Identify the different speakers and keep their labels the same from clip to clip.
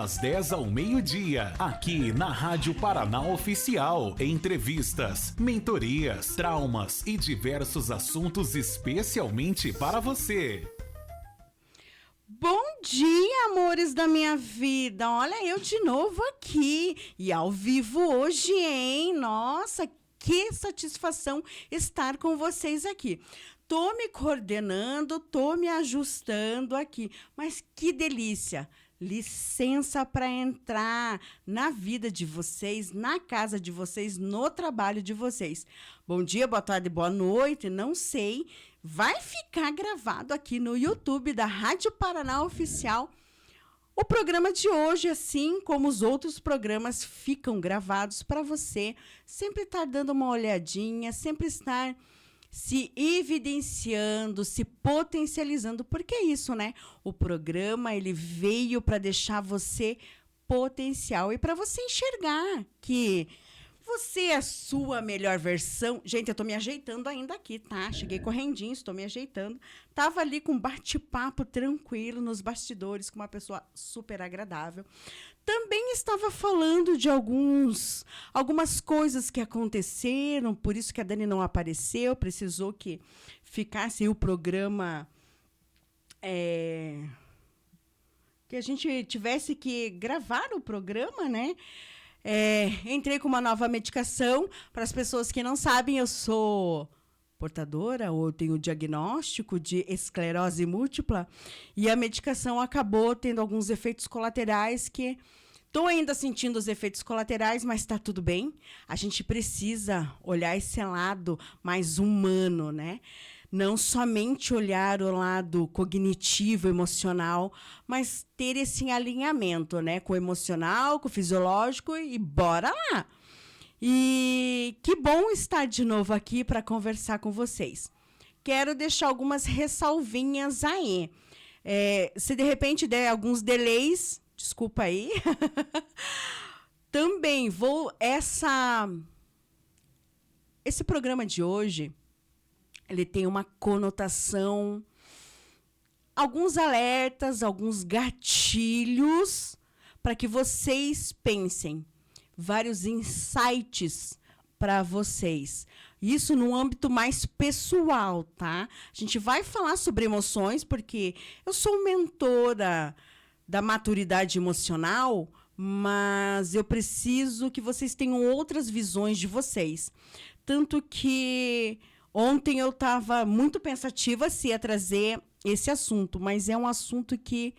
Speaker 1: às 10 ao meio-dia, aqui na Rádio Paraná Oficial. Entrevistas, mentorias, traumas e diversos assuntos especialmente para você.
Speaker 2: Bom dia, amores da minha vida. Olha eu de novo aqui e ao vivo hoje, hein? Nossa, que satisfação estar com vocês aqui. Tô me coordenando, tô me ajustando aqui, mas que delícia! Licença para entrar na vida de vocês, na casa de vocês, no trabalho de vocês. Bom dia, boa tarde, boa noite, não sei. Vai ficar gravado aqui no YouTube da Rádio Paraná Oficial. O programa de hoje, assim como os outros programas, ficam gravados para você sempre estar dando uma olhadinha, sempre estar se evidenciando, se potencializando, porque é isso, né? O programa, ele veio para deixar você potencial e para você enxergar que você é a sua melhor versão. Gente, eu tô me ajeitando ainda aqui, tá? Cheguei correndinho, estou me ajeitando. Tava ali com um bate-papo tranquilo nos bastidores com uma pessoa super agradável. Também estava falando de algumas coisas que aconteceram, por isso que a Dani não apareceu, precisou que ficasse o programa, que a gente tivesse que gravar o programa, né? Entrei com uma nova medicação. Para as pessoas que não sabem, eu sou portadora ou tenho diagnóstico de esclerose múltipla e a medicação acabou tendo alguns efeitos colaterais que estou ainda sentindo os efeitos colaterais, mas está tudo bem. A gente precisa olhar esse lado mais humano, né? Não somente olhar o lado cognitivo, emocional, mas ter esse alinhamento, né? Com o emocional, com o fisiológico e bora lá! E que bom estar de novo aqui para conversar com vocês. Quero deixar algumas ressalvinhas aí. Se de repente der alguns delays, desculpa aí. Também esse programa de hoje, ele tem uma conotação, alguns alertas, alguns gatilhos para que vocês pensem, vários insights para vocês. Isso no âmbito mais pessoal, tá? A gente vai falar sobre emoções, porque eu sou mentora da maturidade emocional, mas eu preciso que vocês tenham outras visões de vocês. Tanto que ontem eu estava muito pensativa se ia trazer esse assunto, mas é um assunto que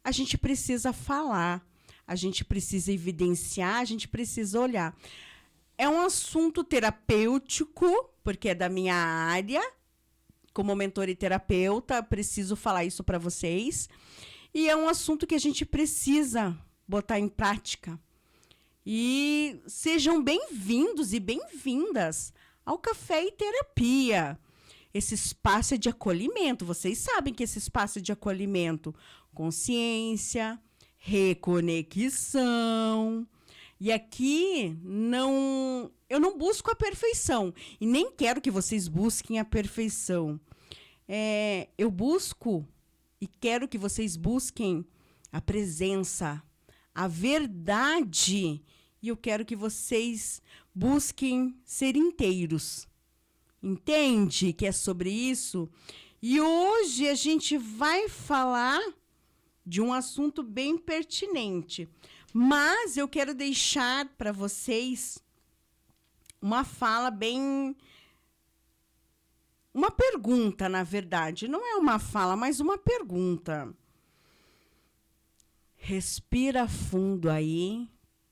Speaker 2: a gente precisa falar, a gente precisa evidenciar, a gente precisa olhar. É um assunto terapêutico, porque é da minha área, como mentora e terapeuta, preciso falar isso para vocês. E é um assunto que a gente precisa botar em prática. E sejam bem-vindos e bem-vindas ao Café e Terapia. Esse espaço é de acolhimento. Vocês sabem que esse espaço é de acolhimento, consciência, reconexão. E aqui eu não busco a perfeição. E nem quero que vocês busquem a perfeição. Eu busco e quero que vocês busquem a presença, a verdade. E eu quero que vocês busquem ser inteiros. Entende que é sobre isso? E hoje a gente vai falar de um assunto bem pertinente. Mas eu quero deixar para vocês uma fala bem... Uma pergunta, na verdade. Não é uma fala, mas uma pergunta. Respira fundo aí.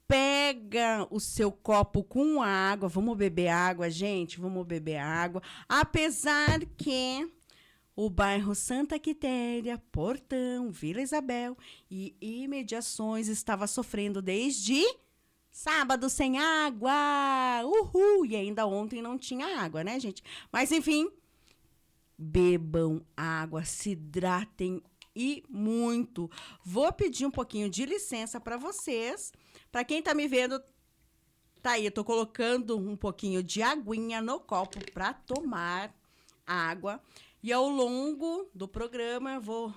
Speaker 2: Pega o seu copo com água. Vamos beber água, gente? Vamos beber água. Apesar que o bairro Santa Quitéria, Portão, Vila Isabel e imediações estava sofrendo desde sábado sem água. Uhul! E ainda ontem não tinha água, né, gente? Mas, enfim, bebam água, se hidratem e muito. Vou pedir um pouquinho de licença para vocês. Para quem tá me vendo, tá aí, eu tô colocando um pouquinho de aguinha no copo para tomar água. E ao longo do programa eu vou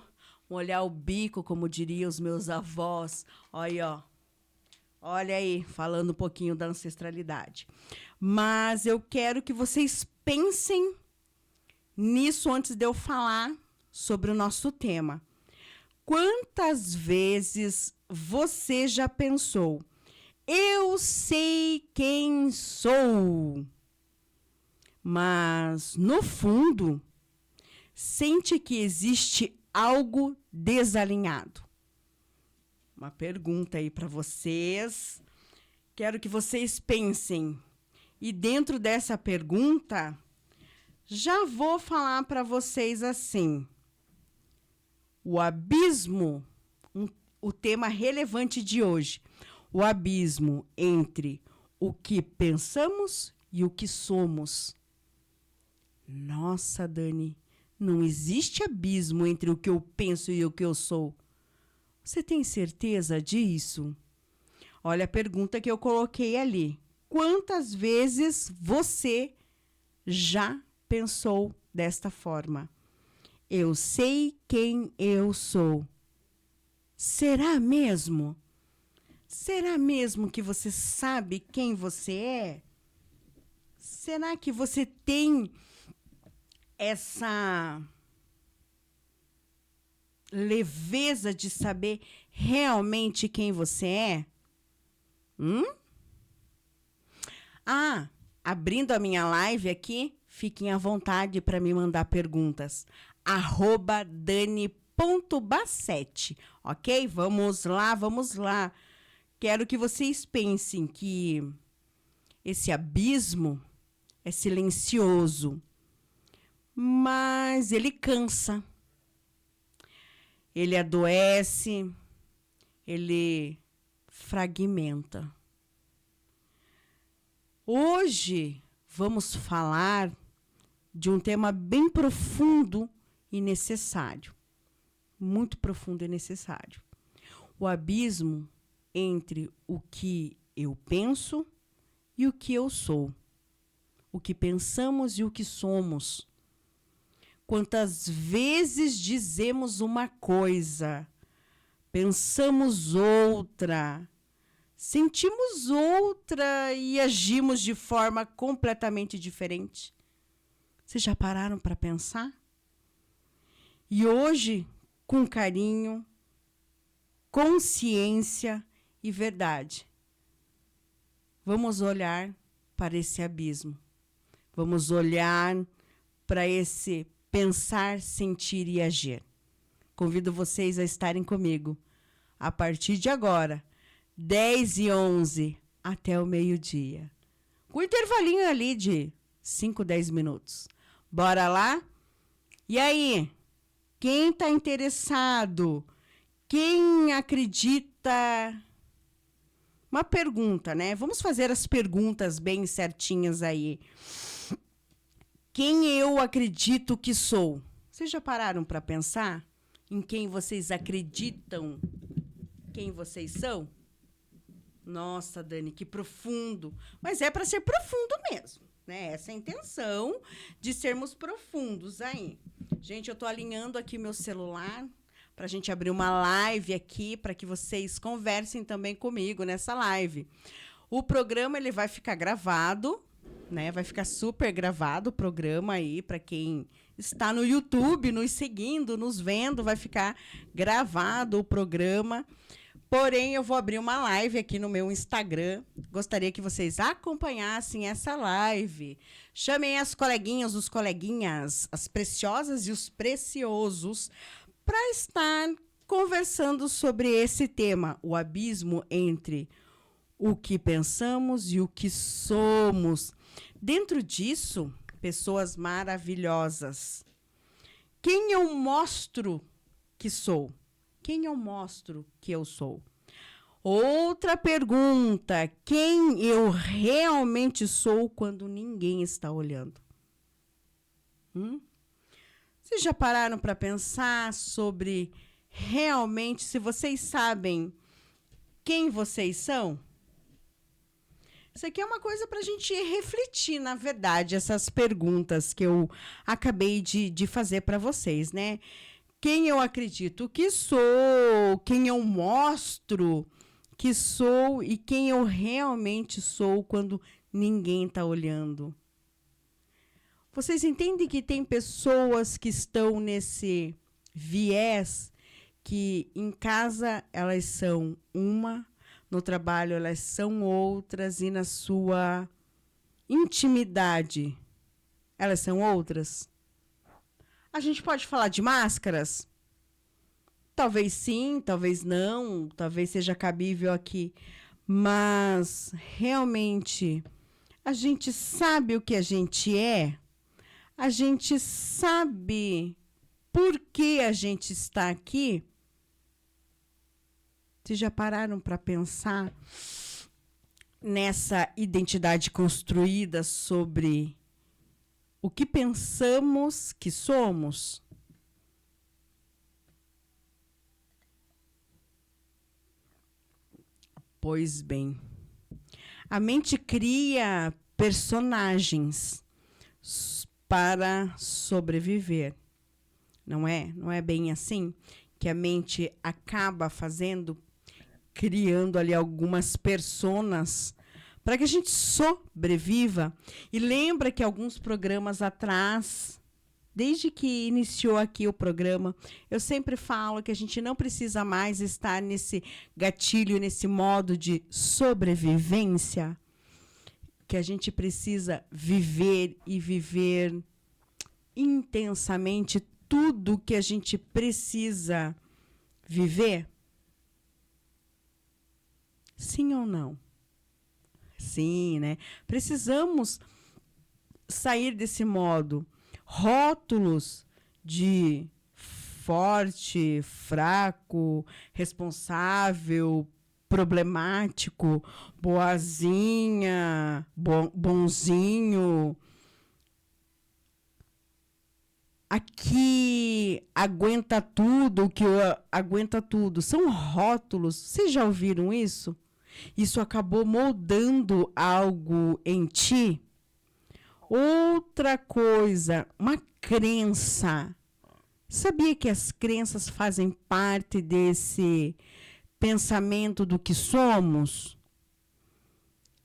Speaker 2: molhar o bico, como diriam os meus avós. Olha aí, falando um pouquinho da ancestralidade. Mas eu quero que vocês pensem nisso antes de eu falar sobre o nosso tema. Quantas vezes você já pensou, eu sei quem sou, mas, no fundo, sente que existe algo desalinhado? Uma pergunta aí para vocês. Quero que vocês pensem. E dentro dessa pergunta, já vou falar para vocês assim. O abismo, o tema relevante de hoje. O abismo entre o que pensamos e o que somos. Nossa, Dani, não existe abismo entre o que eu penso e o que eu sou. Você tem certeza disso? Olha a pergunta que eu coloquei ali. Quantas vezes você já pensou desta forma? Eu sei quem eu sou. Será mesmo? Será mesmo que você sabe quem você é? Será que você tem essa leveza de saber realmente quem você é? Abrindo a minha live aqui, fiquem à vontade para me mandar perguntas. @dani.bassetti, ok? Vamos lá. Quero que vocês pensem que esse abismo é silencioso, mas ele cansa. Ele adoece, ele fragmenta. Hoje vamos falar de um tema bem profundo e necessário. Muito profundo e necessário. O abismo entre o que eu penso e o que eu sou. O que pensamos e o que somos. Quantas vezes dizemos uma coisa, pensamos outra, sentimos outra e agimos de forma completamente diferente. Vocês já pararam para pensar? E hoje, com carinho, consciência e verdade, vamos olhar para esse abismo. Vamos olhar para esse pensar, sentir e agir. Convido vocês a estarem comigo a partir de agora, 10h11 até o meio-dia. Com intervalinho ali de 5, 10 minutos. Bora lá? E aí? Quem está interessado? Quem acredita? Uma pergunta, né? Vamos fazer as perguntas bem certinhas aí. Quem eu acredito que sou? Vocês já pararam para pensar em quem vocês acreditam, quem vocês são? Nossa, Dani, que profundo. Mas é para ser profundo mesmo, né? Essa é a intenção de sermos profundos aí. Gente, eu estou alinhando aqui meu celular para a gente abrir uma live aqui, para que vocês conversem também comigo nessa live. O programa ele vai ficar gravado, né? Vai ficar super gravado o programa aí, para quem está no YouTube, nos seguindo, nos vendo, vai ficar gravado o programa. Porém, eu vou abrir uma live aqui no meu Instagram. Gostaria que vocês acompanhassem essa live. Chamem as coleguinhas, os coleguinhas, as preciosas e os preciosos, para estar conversando sobre esse tema, o abismo entre o que pensamos e o que somos. Dentro disso, pessoas maravilhosas. Quem eu mostro que sou? Quem eu mostro que eu sou? Outra pergunta. Quem eu realmente sou quando ninguém está olhando? Vocês já pararam para pensar sobre realmente se vocês sabem quem vocês são? Isso aqui é uma coisa para a gente refletir, na verdade, essas perguntas que eu acabei de fazer para vocês, né? quem eu acredito que sou, quem eu mostro que sou e quem eu realmente sou quando ninguém está olhando. Vocês entendem que tem pessoas que estão nesse viés, que em casa elas são uma, no trabalho elas são outras e na sua intimidade elas são outras? A gente pode falar de máscaras? Talvez sim, talvez não, talvez seja cabível aqui. Mas, realmente, a gente sabe o que a gente é? A gente sabe por que a gente está aqui? Vocês já pararam para pensar nessa identidade construída sobre o que pensamos que somos? Pois bem, a mente cria personagens para sobreviver. Não é? Não é bem assim que a mente acaba fazendo, criando ali algumas personas para que a gente sobreviva. E lembra que alguns programas atrás, desde que iniciou aqui o programa, eu sempre falo que a gente não precisa mais estar nesse gatilho, nesse modo de sobrevivência, que a gente precisa viver e viver intensamente tudo que a gente precisa viver. Sim ou não? Sim, né? Precisamos sair desse modo. Rótulos de forte, fraco, responsável, problemático, boazinha, bonzinho. Aqui aguenta tudo, o que aguenta tudo. São rótulos. Vocês já ouviram isso? Isso acabou moldando algo em ti? Outra coisa, uma crença. Sabia que as crenças fazem parte desse pensamento do que somos?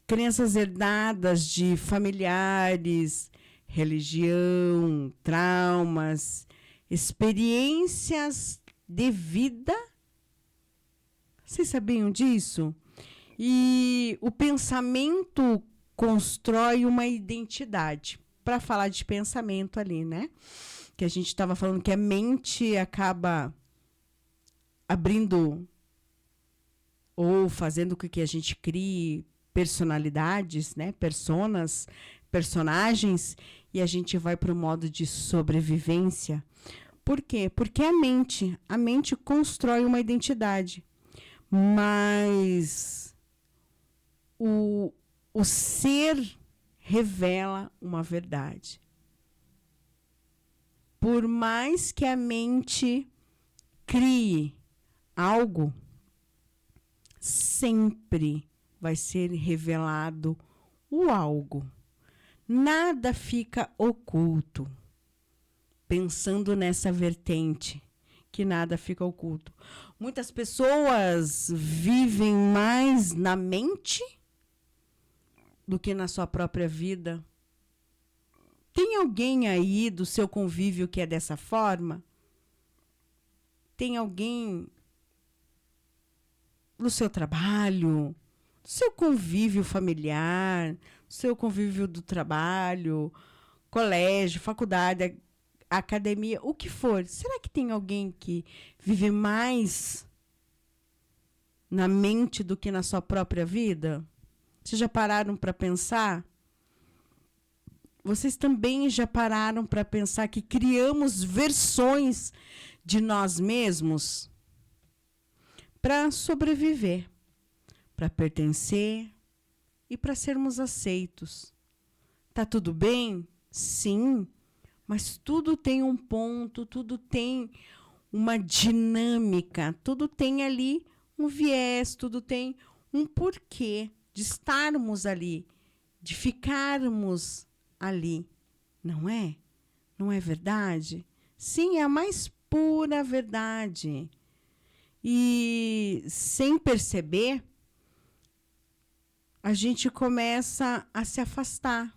Speaker 2: Crenças herdadas de familiares, religião, traumas, experiências de vida. Vocês sabiam disso? E o pensamento constrói uma identidade. Para falar de pensamento ali, né? Que a gente estava falando que a mente acaba abrindo ou fazendo com que a gente crie personalidades, né? Personagens, e a gente vai para o modo de sobrevivência. Por quê? Porque a mente constrói uma identidade. Mas o ser revela uma verdade. Por mais que a mente crie algo, sempre vai ser revelado o algo. Nada fica oculto. Pensando nessa vertente, que nada fica oculto. Muitas pessoas vivem mais na mente do que na sua própria vida. Tem alguém aí do seu convívio que é dessa forma? Tem alguém no seu trabalho, no seu convívio familiar, no seu convívio do trabalho, colégio, faculdade, academia, o que for. Será que tem alguém que vive mais na mente do que na sua própria vida? Vocês já pararam para pensar? Vocês também já pararam para pensar que criamos versões de nós mesmos para sobreviver, para pertencer e para sermos aceitos? Tá tudo bem? Sim, mas tudo tem um ponto, tudo tem uma dinâmica, tudo tem ali um viés, tudo tem um porquê de estarmos ali, de ficarmos ali, não é? Não é verdade? Sim, é a mais pura verdade. E sem perceber, a gente começa a se afastar.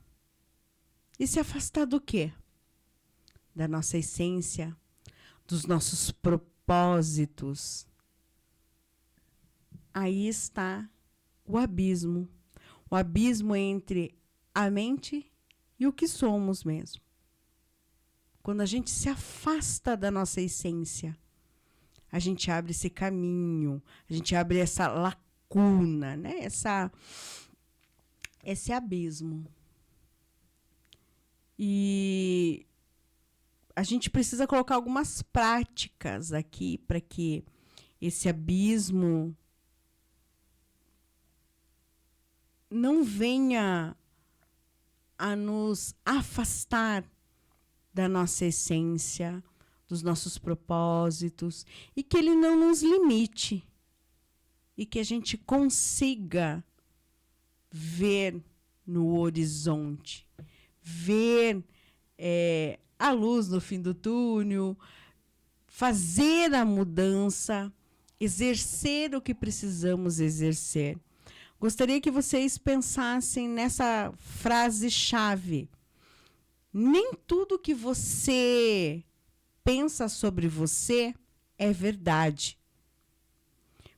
Speaker 2: E se afastar do quê? Da nossa essência, dos nossos propósitos. Aí está o abismo. O abismo entre a mente e o que somos mesmo. Quando a gente se afasta da nossa essência, a gente abre esse caminho, a gente abre essa lacuna, né? Esse abismo. E a gente precisa colocar algumas práticas aqui para que esse abismo não venha a nos afastar da nossa essência, dos nossos propósitos, e que ele não nos limite, e que a gente consiga ver no horizonte, ver a luz no fim do túnel, fazer a mudança, exercer o que precisamos exercer. Gostaria que vocês pensassem nessa frase-chave. Nem tudo que você pensa sobre você é verdade.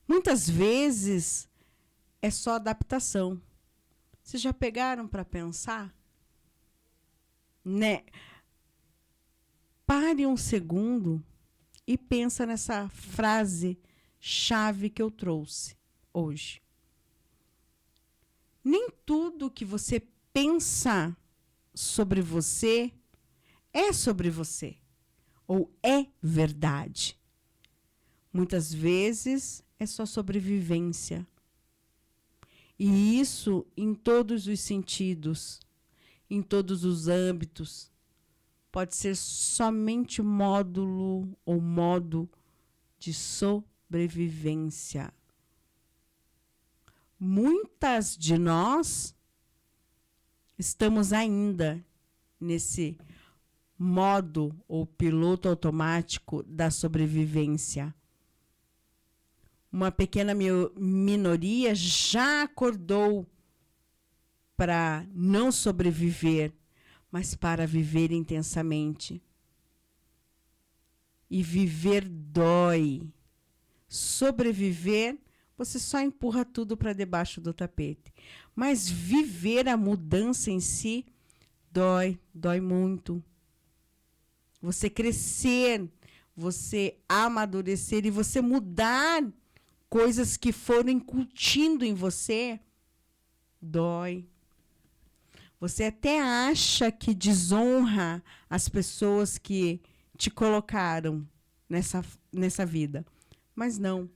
Speaker 2: Muitas vezes é só adaptação. Vocês já pegaram para pensar? Né? Pare um segundo e pensa nessa frase-chave que eu trouxe hoje. Nem tudo que você pensa sobre você é sobre você, ou é verdade. Muitas vezes é só sobrevivência. E isso em todos os sentidos, em todos os âmbitos. Pode ser somente módulo ou modo de sobrevivência. Muitas de nós estamos ainda nesse modo ou piloto automático da sobrevivência. Uma pequena minoria já acordou para não sobreviver, mas para viver intensamente. E viver dói. Sobreviver, você só empurra tudo para debaixo do tapete. Mas viver a mudança em si dói muito. Você crescer, você amadurecer e você mudar coisas que foram incutindo em você, dói. Você até acha que desonra as pessoas que te colocaram nessa vida, mas não.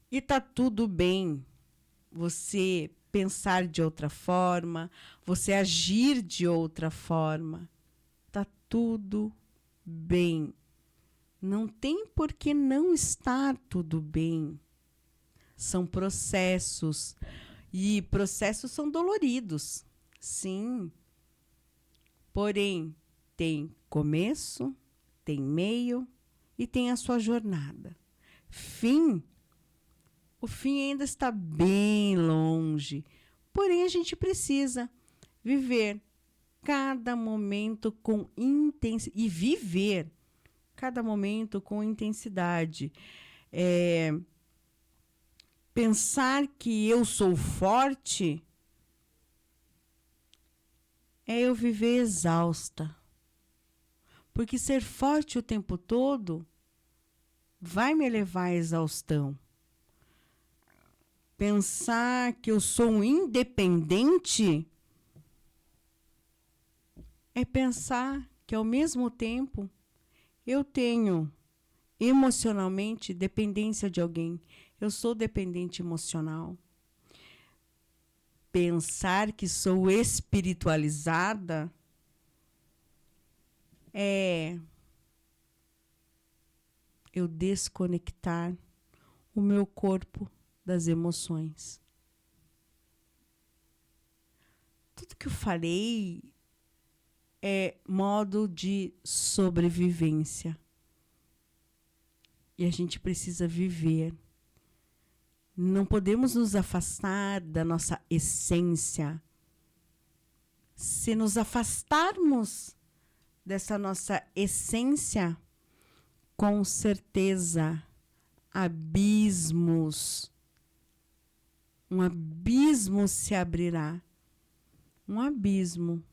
Speaker 2: E tá tudo bem você pensar de outra forma, você agir de outra forma. Tá tudo bem. Não tem por que não estar tudo bem. São processos. E processos são doloridos. Sim. Porém, tem começo, tem meio e tem a sua jornada. O fim ainda está bem longe. Porém, a gente precisa viver cada momento com intensidade. E viver cada momento com intensidade. Pensar que eu sou forte é eu viver exausta. Porque ser forte o tempo todo vai me levar à exaustão. Pensar que eu sou um independente é pensar que, ao mesmo tempo, eu tenho emocionalmente dependência de alguém. Eu sou dependente emocional. Pensar que sou espiritualizada é eu desconectar o meu corpo das emoções. Tudo que eu falei é modo de sobrevivência. E a gente precisa viver. Não podemos nos afastar da nossa essência. Se nos afastarmos dessa nossa essência, com certeza, um abismo se abrirá. Um abismo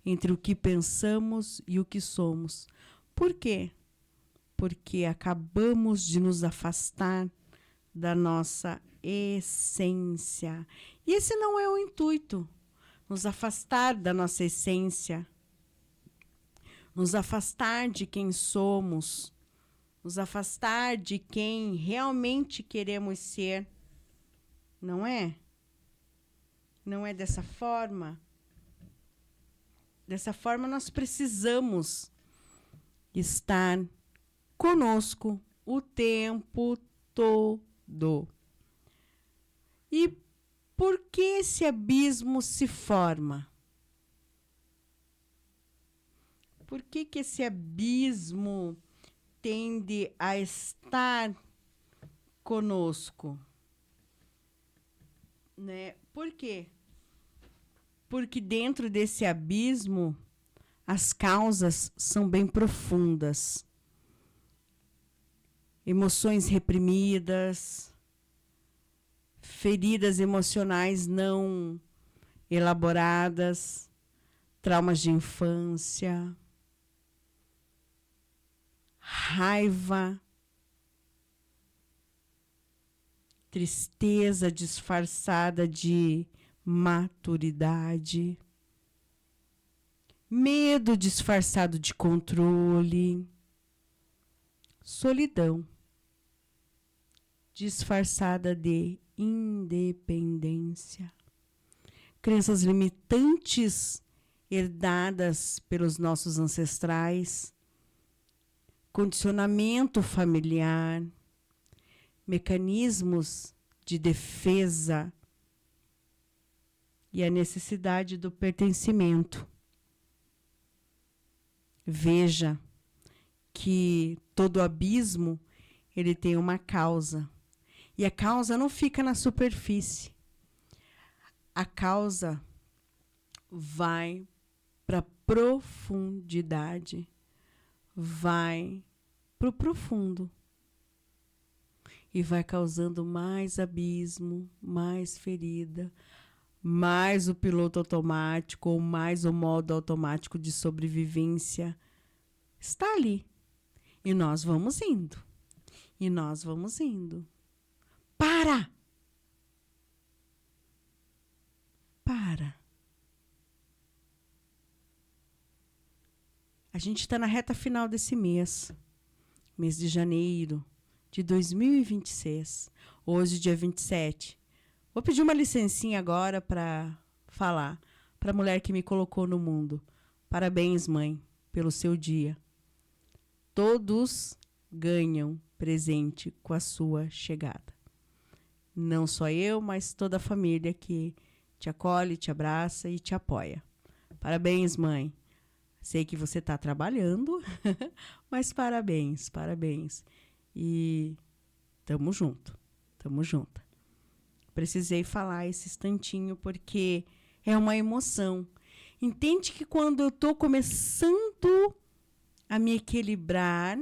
Speaker 2: entre o que pensamos e o que somos. Por quê? Porque acabamos de nos afastar da nossa essência. E esse não é o intuito. Nos afastar da nossa essência. Nos afastar de quem somos. Nos afastar de quem realmente queremos ser. Não é? Não é dessa forma? Dessa forma, nós precisamos estar conosco o tempo todo. E por que esse abismo se forma? Por que esse abismo tende a estar conosco? Né? Por quê? Porque dentro desse abismo, as causas são bem profundas. Emoções reprimidas, feridas emocionais não elaboradas, traumas de infância, raiva, tristeza disfarçada de maturidade, medo disfarçado de controle, solidão disfarçada de independência, crenças limitantes herdadas pelos nossos ancestrais, condicionamento familiar, mecanismos de defesa e a necessidade do pertencimento. Veja que todo abismo ele tem uma causa. E a causa não fica na superfície. A causa vai para a profundidade, vai para o profundo. E vai causando mais abismo, mais ferida, mais o piloto automático ou mais o modo automático de sobrevivência está ali. E nós vamos indo. E nós vamos indo. Para! Para! A gente está na reta final desse mês de janeiro de 2026. Hoje, dia 27. Vou pedir uma licencinha agora para falar para a mulher que me colocou no mundo. Parabéns, mãe, pelo seu dia. Todos ganham presente com a sua chegada. Não só eu, mas toda a família que te acolhe, te abraça e te apoia. Parabéns, mãe. Sei que você está trabalhando, mas parabéns, parabéns. E tamo junto, tamo junta. Precisei falar esse instantinho porque é uma emoção. Entende que quando eu estou começando a me equilibrar,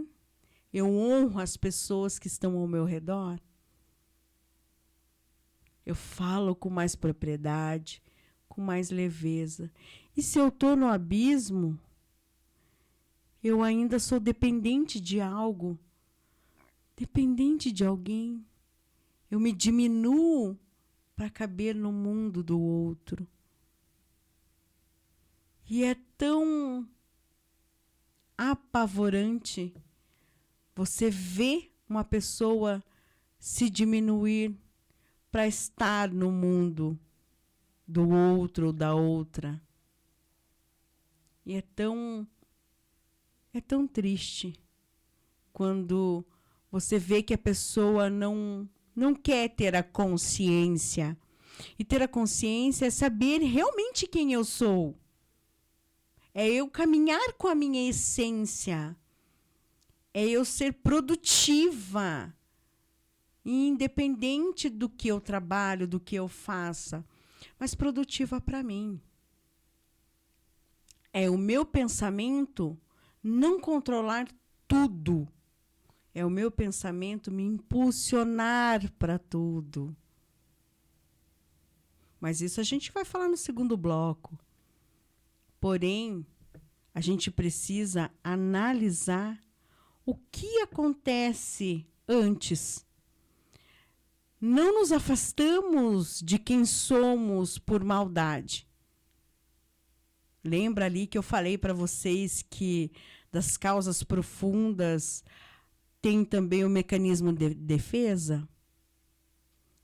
Speaker 2: eu honro as pessoas que estão ao meu redor. Eu falo com mais propriedade, com mais leveza. E se eu estou no abismo, eu ainda sou dependente de algo, dependente de alguém. Eu me diminuo para caber no mundo do outro. E é tão apavorante você ver uma pessoa se diminuir para estar no mundo do outro ou da outra. E é tão triste quando você vê que a pessoa não quer ter a consciência. E ter a consciência é saber realmente quem eu sou. é eu caminhar com a minha essência, é eu ser produtiva, independente do que eu trabalho, do que eu faça, mas produtiva para mim. É o meu pensamento não controlar tudo. É o meu pensamento me impulsionar para tudo. Mas isso a gente vai falar no segundo bloco. Porém, a gente precisa analisar o que acontece antes. Não nos afastamos de quem somos por maldade. Lembra ali que eu falei para vocês que das causas profundas tem também o mecanismo de defesa?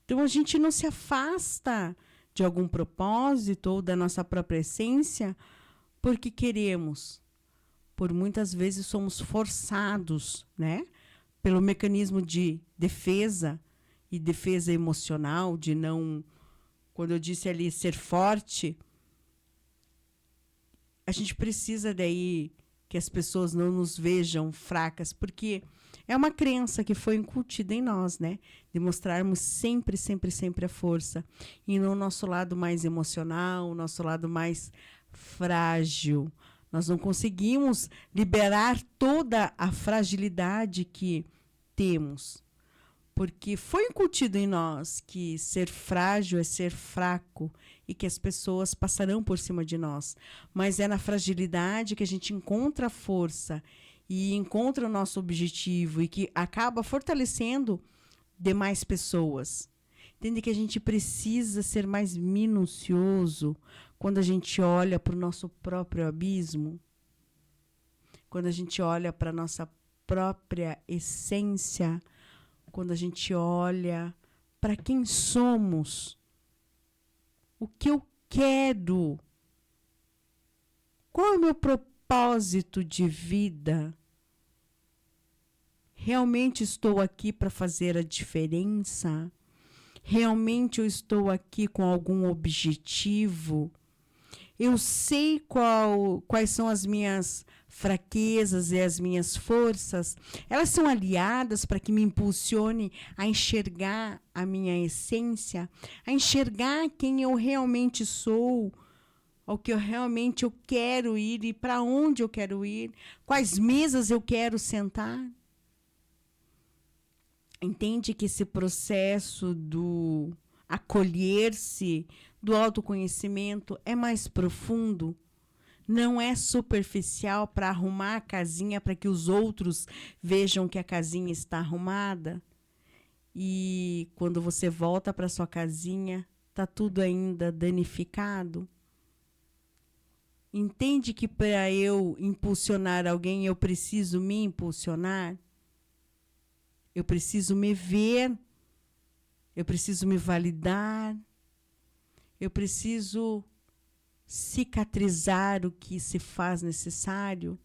Speaker 2: Então, a gente não se afasta de algum propósito ou da nossa própria essência porque queremos. Por muitas vezes somos forçados, né? Pelo mecanismo de defesa e defesa emocional, de não... Quando eu disse ali ser forte, a gente precisa daí que as pessoas não nos vejam fracas, porque é uma crença que foi incutida em nós, né? De mostrarmos sempre, sempre, sempre a força. E no nosso lado mais emocional, o nosso lado mais frágil. Nós não conseguimos liberar toda a fragilidade que temos. Porque foi incutido em nós que ser frágil é ser fraco e que as pessoas passarão por cima de nós. Mas é na fragilidade que a gente encontra a força e encontra o nosso objetivo e que acaba fortalecendo demais pessoas. Entende que a gente precisa ser mais minucioso quando a gente olha para o nosso próprio abismo, quando a gente olha para a nossa própria essência, quando a gente olha para quem somos, o que eu quero, qual é o meu propósito de vida? Realmente estou aqui para fazer a diferença? Realmente eu estou aqui com algum objetivo? Eu sei quais são as minhas fraquezas e as minhas forças. Elas são aliadas para que me impulsione a enxergar a minha essência, a enxergar quem eu realmente sou, ao que eu quero ir e para onde eu quero ir, quais mesas eu quero sentar. Entende que esse processo do acolher-se, do autoconhecimento é mais profundo? Não é superficial para arrumar a casinha para que os outros vejam que a casinha está arrumada? E quando você volta para sua casinha, está tudo ainda danificado? Entende que para eu impulsionar alguém, eu preciso me impulsionar? Eu preciso me ver, eu preciso me validar, eu preciso cicatrizar o que se faz necessário.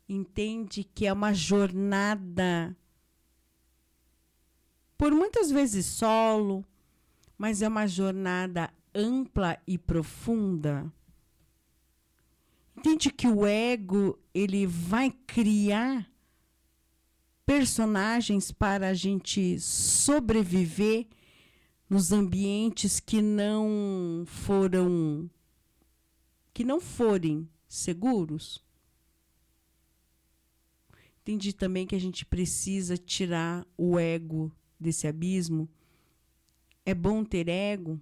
Speaker 2: Entende que é uma jornada, por muitas vezes solo, mas é uma jornada ampla e profunda. Entende que o ego, ele vai criar personagens para a gente sobreviver nos ambientes que não forem seguros. Entendi também que a gente precisa tirar o ego desse abismo. É bom ter ego,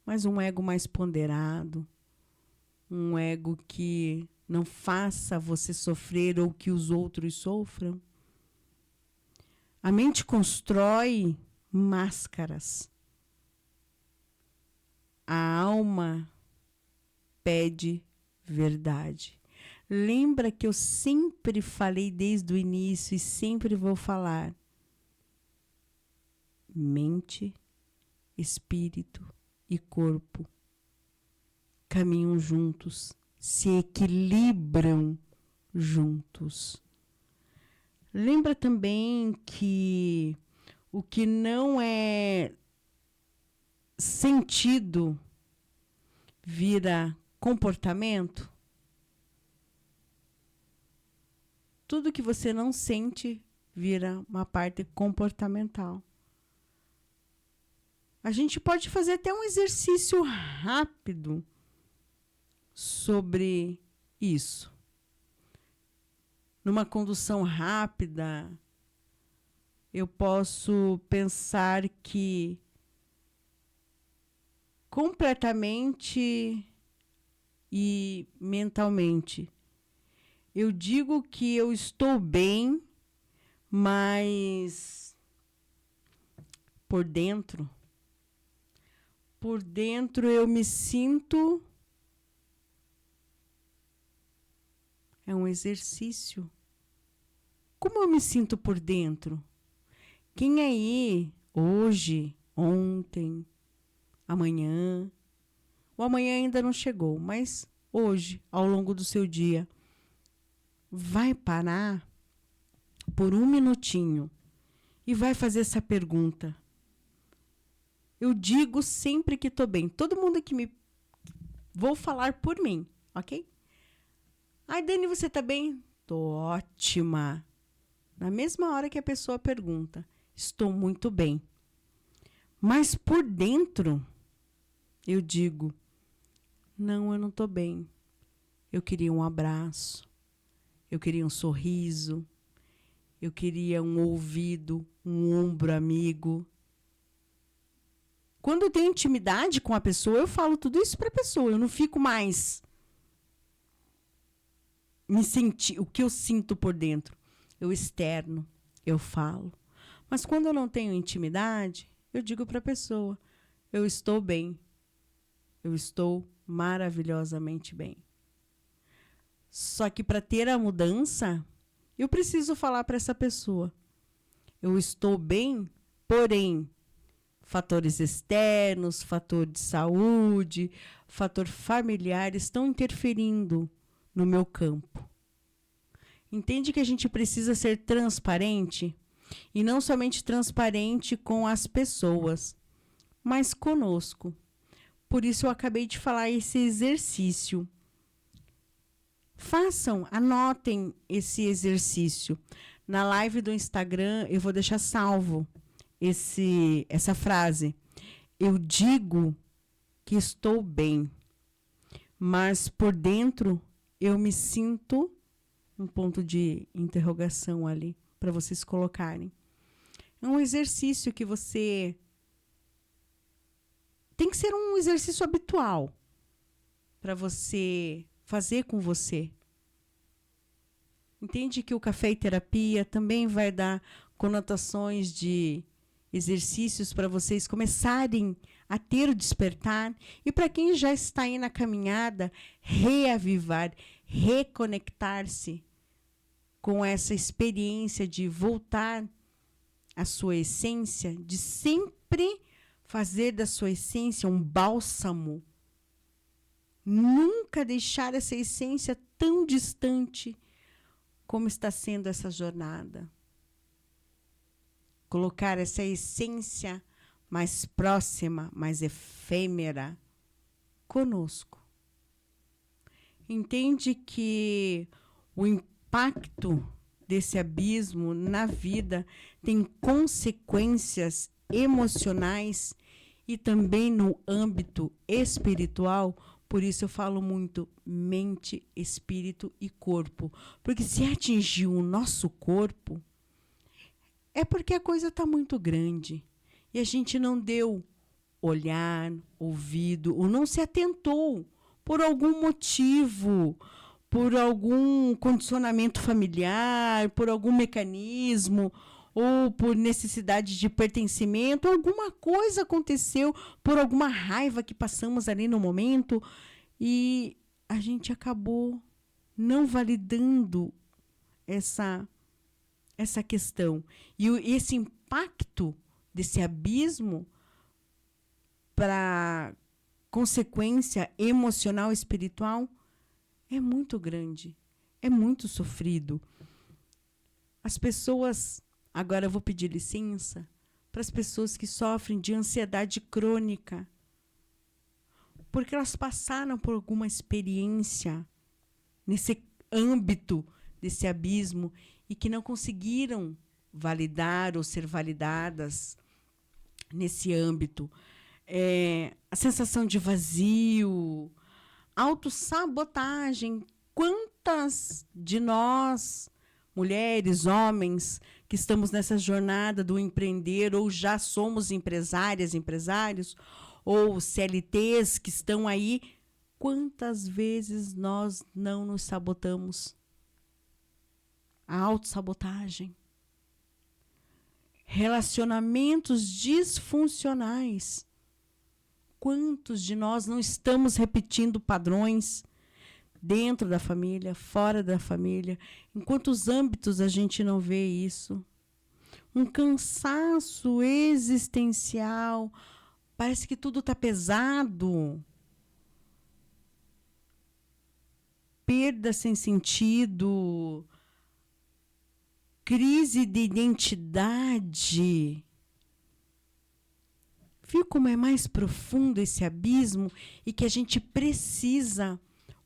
Speaker 2: mas um ego mais ponderado, um ego que não faça você sofrer ou que os outros sofram. A mente constrói máscaras. A alma pede verdade. Lembra que eu sempre falei desde o início e sempre vou falar. Mente, espírito e corpo caminham juntos, se equilibram juntos. Lembra também que o que não é sentido vira comportamento, tudo que você não sente vira uma parte comportamental. A gente pode fazer até um exercício rápido sobre isso. Numa condução rápida, eu posso pensar que completamente e mentalmente eu digo que eu estou bem, mas por dentro eu me sinto... É um exercício. Como eu me sinto por dentro? Quem aí, hoje, ontem, amanhã, o amanhã ainda não chegou, mas hoje, ao longo do seu dia, vai parar por um minutinho e vai fazer essa pergunta. Eu digo sempre que estou bem. Todo mundo que me... Vou falar por mim, ok? Ai, Dani, você está bem? Estou ótima. Na mesma hora que a pessoa pergunta, estou muito bem. Mas por dentro, eu digo, não, eu não estou bem. Eu queria um abraço, eu queria um sorriso, eu queria um ouvido, um ombro amigo. Quando eu tenho intimidade com a pessoa, eu falo tudo isso para a pessoa. Eu não fico mais me sentir o que eu sinto por dentro. Eu externo, eu falo. Mas quando eu não tenho intimidade, eu digo para a pessoa, eu estou bem. Eu estou maravilhosamente bem. Só que para ter a mudança, eu preciso falar para essa pessoa, eu estou bem, porém, fatores externos, fator de saúde, fator familiar estão interferindo no meu campo. Entende que a gente precisa ser transparente? E não somente transparente com as pessoas, mas conosco. Por isso eu acabei de falar esse exercício. Façam, anotem esse exercício. Na live do Instagram eu vou deixar salvo essa frase. Eu digo que estou bem, mas por dentro eu me sinto... Um ponto de interrogação ali, para vocês colocarem. É um exercício que você... Tem que ser um exercício habitual para você fazer com você. Entende que o café e terapia também vai dar conotações de exercícios para vocês começarem a ter o despertar. E para quem já está aí na caminhada, reavivar, reconectar-se com essa experiência de voltar à sua essência, de sempre fazer da sua essência um bálsamo. Nunca deixar essa essência tão distante como está sendo essa jornada. Colocar essa essência mais próxima, mais efêmera, conosco. Entende que o impacto desse abismo na vida tem consequências emocionais e também no âmbito espiritual. Por isso eu falo muito mente, espírito e corpo. Porque se atingir o nosso corpo, é porque a coisa está muito grande. E a gente não deu olhar, ouvido, ou não se atentou por algum motivo, por algum condicionamento familiar, por algum mecanismo, ou por necessidade de pertencimento, alguma coisa aconteceu, por alguma raiva que passamos ali no momento, e a gente acabou não validando essa questão. E esse impacto desse abismo para consequência emocional e espiritual é muito grande, é muito sofrido. As pessoas, agora eu vou pedir licença para as pessoas que sofrem de ansiedade crônica, porque elas passaram por alguma experiência nesse âmbito desse abismo e que não conseguiram validar ou ser validadas nesse âmbito. A sensação de vazio, autossabotagem. Quantas de nós, mulheres, homens, que estamos nessa jornada do empreender, ou já somos empresárias, empresários, ou CLTs que estão aí, quantas vezes nós não nos sabotamos? A autossabotagem. Relacionamentos disfuncionais. Quantos de nós não estamos repetindo padrões dentro da família, fora da família? Em quantos âmbitos a gente não vê isso? Um cansaço existencial. Parece que tudo está pesado. Perda sem sentido. Crise de identidade. Viu como é mais profundo esse abismo e que a gente precisa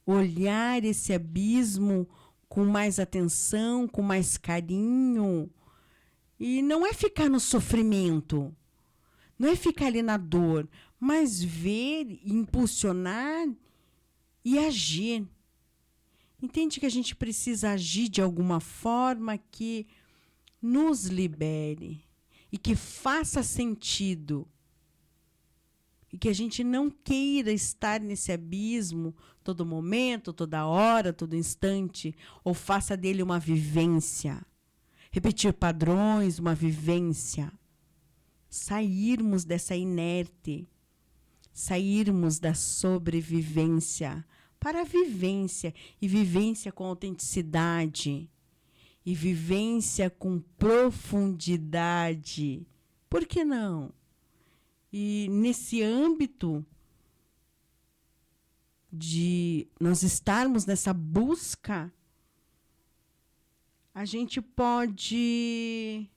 Speaker 2: olhar esse abismo com mais atenção, com mais carinho. E não é ficar no sofrimento, não é ficar ali na dor, mas ver, impulsionar e agir. Entende que a gente precisa agir de alguma forma que nos libere e que faça sentido. E que a gente não queira estar nesse abismo todo momento, toda hora, todo instante, ou faça dele uma vivência. Repetir padrões, uma vivência. Sairmos dessa inerte, sairmos da sobrevivência para a vivência, e vivência com autenticidade, e vivência com profundidade. Por que não? E nesse âmbito de nós estarmos nessa busca, a gente pode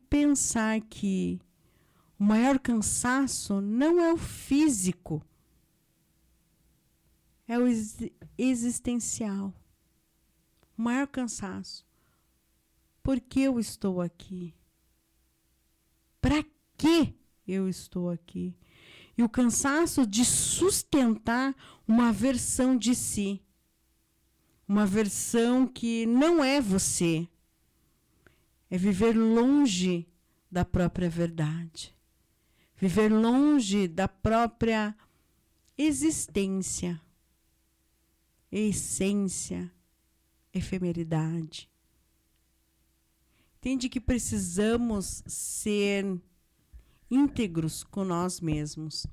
Speaker 2: pensar que o maior cansaço não é o físico, é o existencial. O maior cansaço. Por que eu estou aqui? Para que eu estou aqui? E o cansaço de sustentar uma versão de si. Uma versão que não é você. É viver longe da própria verdade. Viver longe da própria existência. Essência. Efemeridade. Entende que precisamos ser íntegros com nós mesmos.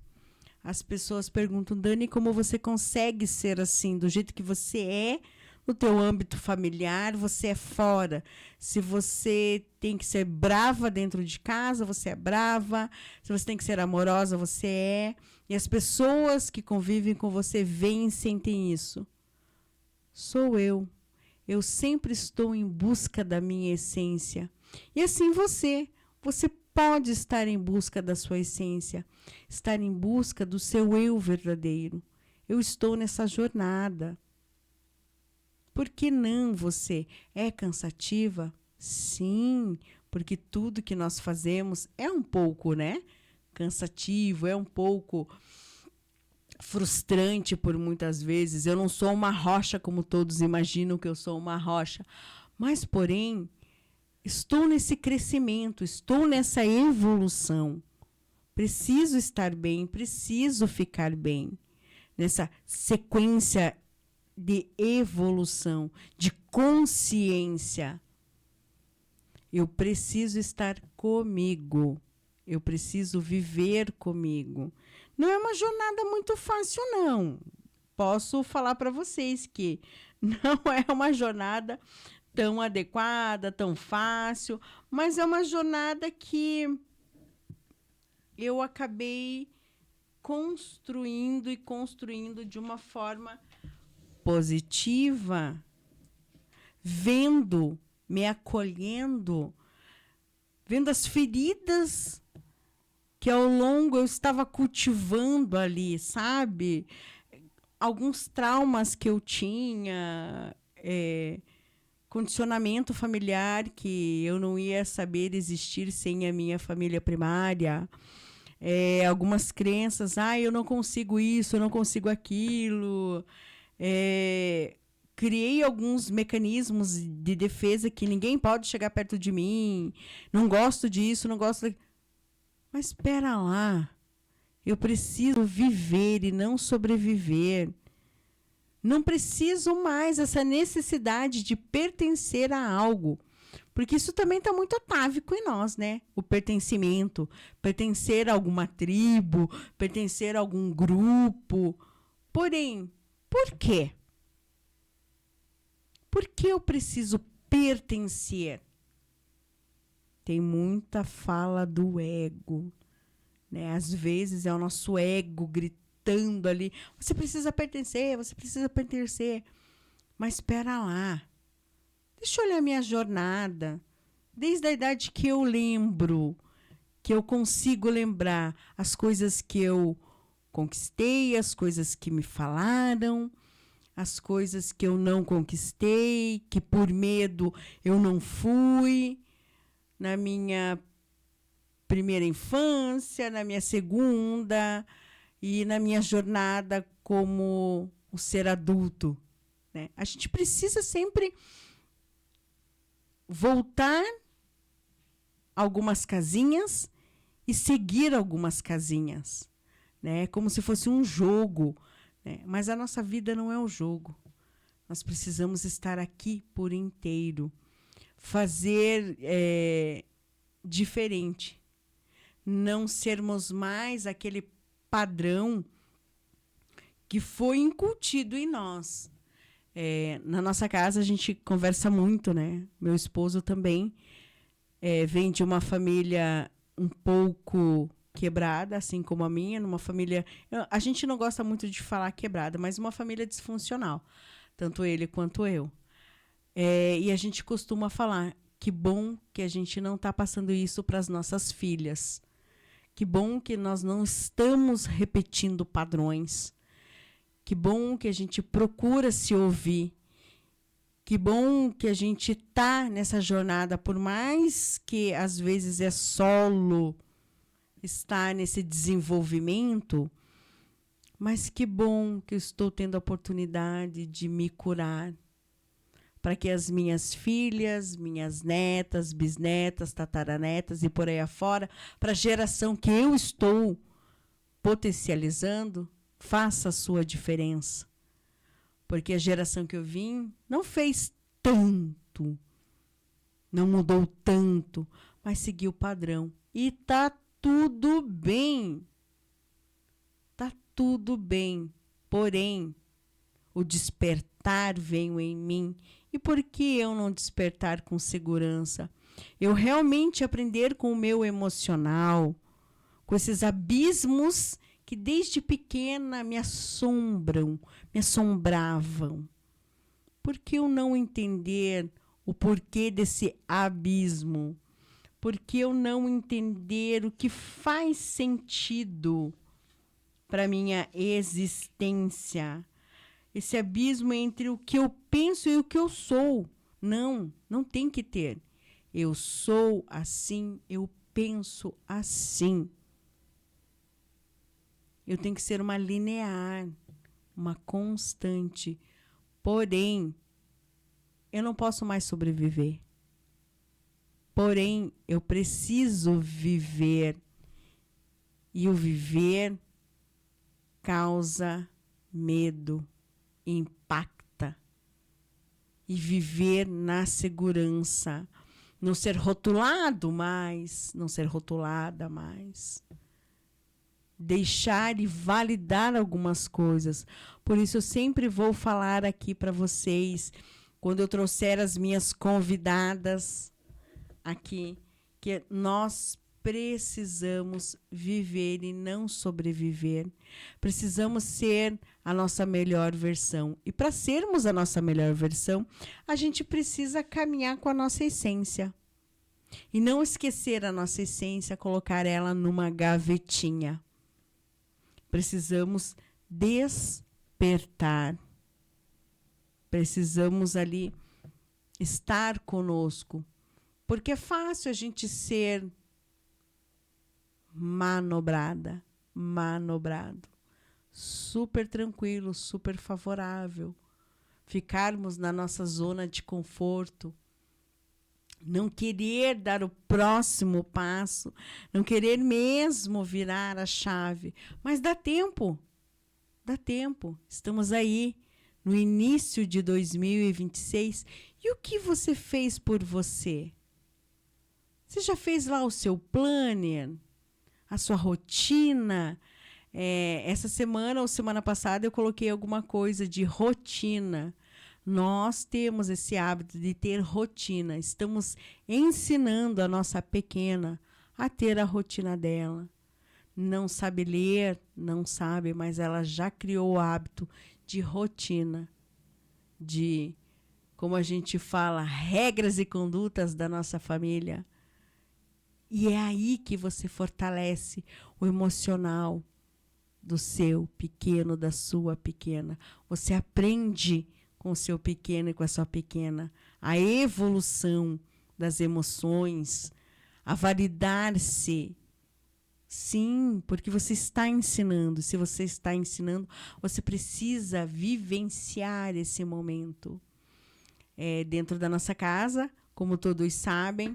Speaker 2: As pessoas perguntam, Dani, como você consegue ser assim, do jeito que você é, no teu âmbito familiar, você é fora. Se você tem que ser brava dentro de casa, você é brava. Se você tem que ser amorosa, você é. E as pessoas que convivem com você veem e sentem isso. Sou eu. Eu sempre estou em busca da minha essência. E assim você pode estar em busca da sua essência, estar em busca do seu eu verdadeiro. Eu estou nessa jornada. Por que não você? É cansativa? Sim, porque tudo que nós fazemos é um pouco, né? Cansativo, é um pouco frustrante por muitas vezes. Eu não sou uma rocha como todos imaginam que eu sou uma rocha. Mas, porém, estou nesse crescimento, estou nessa evolução. Preciso estar bem, preciso ficar bem. Nessa sequência de evolução, de consciência. Eu preciso estar comigo. Eu preciso viver comigo. Não é uma jornada muito fácil, não. Posso falar para vocês que não é uma jornada tão adequada, tão fácil, mas é uma jornada que eu acabei construindo de uma forma positiva, vendo, me acolhendo, vendo as feridas que ao longo eu estava cultivando ali, sabe? Alguns traumas que eu tinha, condicionamento familiar que eu não ia saber existir sem a minha família primária, algumas crenças, eu não consigo isso, eu não consigo aquilo, criei alguns mecanismos de defesa que ninguém pode chegar perto de mim, não gosto disso, não gosto... Mas espera lá, eu preciso viver e não sobreviver. Não preciso mais essa necessidade de pertencer a algo, porque isso também está muito atávico em nós, né? O pertencimento, pertencer a alguma tribo, pertencer a algum grupo. Porém, por quê? Por que eu preciso pertencer? Tem muita fala do ego, né? Às vezes é o nosso ego gritando ali, você precisa pertencer, você precisa pertencer. Mas espera lá, deixa eu olhar minha jornada, desde a idade que eu lembro, que eu consigo lembrar as coisas que eu conquistei, as coisas que me falaram, as coisas que eu não conquistei, que por medo eu não fui, na minha primeira infância, na minha segunda e na minha jornada como o ser adulto, né? A gente precisa sempre voltar algumas casinhas e seguir algumas casinhas, né? Como se fosse um jogo, né? Mas a nossa vida não é um jogo. Nós precisamos estar aqui por inteiro, fazer diferente, não sermos mais aquele padrão que foi incutido em nós. Na nossa casa a gente conversa muito, né? Meu esposo também vem de uma família um pouco quebrada, assim como a minha, numa família... A gente não gosta muito de falar quebrada, mas uma família disfuncional, tanto ele quanto eu. E a gente costuma falar, que bom que a gente não está passando isso para as nossas filhas. Que bom que nós não estamos repetindo padrões. Que bom que a gente procura se ouvir. Que bom que a gente está nessa jornada, por mais que às vezes é solo, está nesse desenvolvimento, mas que bom que eu estou tendo a oportunidade de me curar, para que as minhas filhas, minhas netas, bisnetas, tataranetas e por aí afora, para a geração que eu estou potencializando, faça a sua diferença. Porque a geração que eu vim não fez tanto, não mudou tanto, mas seguiu o padrão. E tá tudo bem. Tá tudo bem. Porém, o despertar veio em mim. E por que eu não despertar com segurança? Eu realmente aprender com o meu emocional, com esses abismos que desde pequena me assombram, me assombravam. Por que eu não entender o porquê desse abismo? Por que eu não entender o que faz sentido para minha existência? Esse abismo entre o que eu penso e o que eu sou. Não tem que ter. Eu sou assim, eu penso assim. Eu tenho que ser uma linear, uma constante. Porém, eu não posso mais sobreviver. Porém, eu preciso viver. E o viver causa medo, impacta. E viver na segurança. Não ser rotulado mais, não ser rotulada mais. Deixar e validar algumas coisas. Por isso eu sempre vou falar aqui para vocês, quando eu trouxer as minhas convidadas aqui, que nós precisamos viver e não sobreviver. Precisamos ser a nossa melhor versão. E para sermos a nossa melhor versão, a gente precisa caminhar com a nossa essência. E não esquecer a nossa essência, colocar ela numa gavetinha. Precisamos despertar. Precisamos ali estar conosco. Porque é fácil a gente ser manobrado. Super tranquilo, super favorável. Ficarmos na nossa zona de conforto. Não querer dar o próximo passo, não querer mesmo virar a chave. Mas dá tempo. Estamos aí no início de 2026. E o que você fez por você? Você já fez lá o seu planner? A sua rotina? Essa semana ou semana passada eu coloquei alguma coisa de rotina. Nós temos esse hábito de ter rotina. Estamos ensinando a nossa pequena a ter a rotina dela. Não sabe ler, não sabe, mas ela já criou o hábito de rotina. De, como a gente fala, regras e condutas da nossa família. E é aí que você fortalece o emocional do seu pequeno, da sua pequena. Você aprende com o seu pequeno e com a sua pequena a evolução das emoções, a validar-se. Sim, porque você está ensinando. Se você está ensinando, você precisa vivenciar esse momento. Dentro da nossa casa, como todos sabem,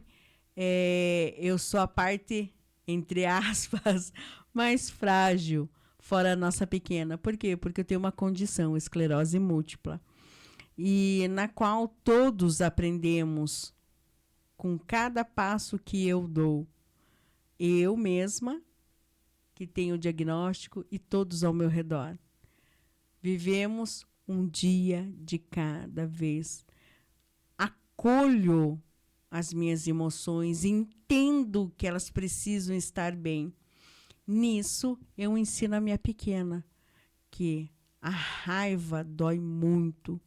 Speaker 2: eu sou a parte, entre aspas, mais frágil, fora a nossa pequena. Por quê? Porque eu tenho uma condição, esclerose múltipla, e na qual todos aprendemos com cada passo que eu dou. Eu mesma, que tenho o diagnóstico, e todos ao meu redor. Vivemos um dia de cada vez. Acolho as minhas emoções, entendo que elas precisam estar bem. Nisso, eu ensino a minha pequena que a raiva dói muito,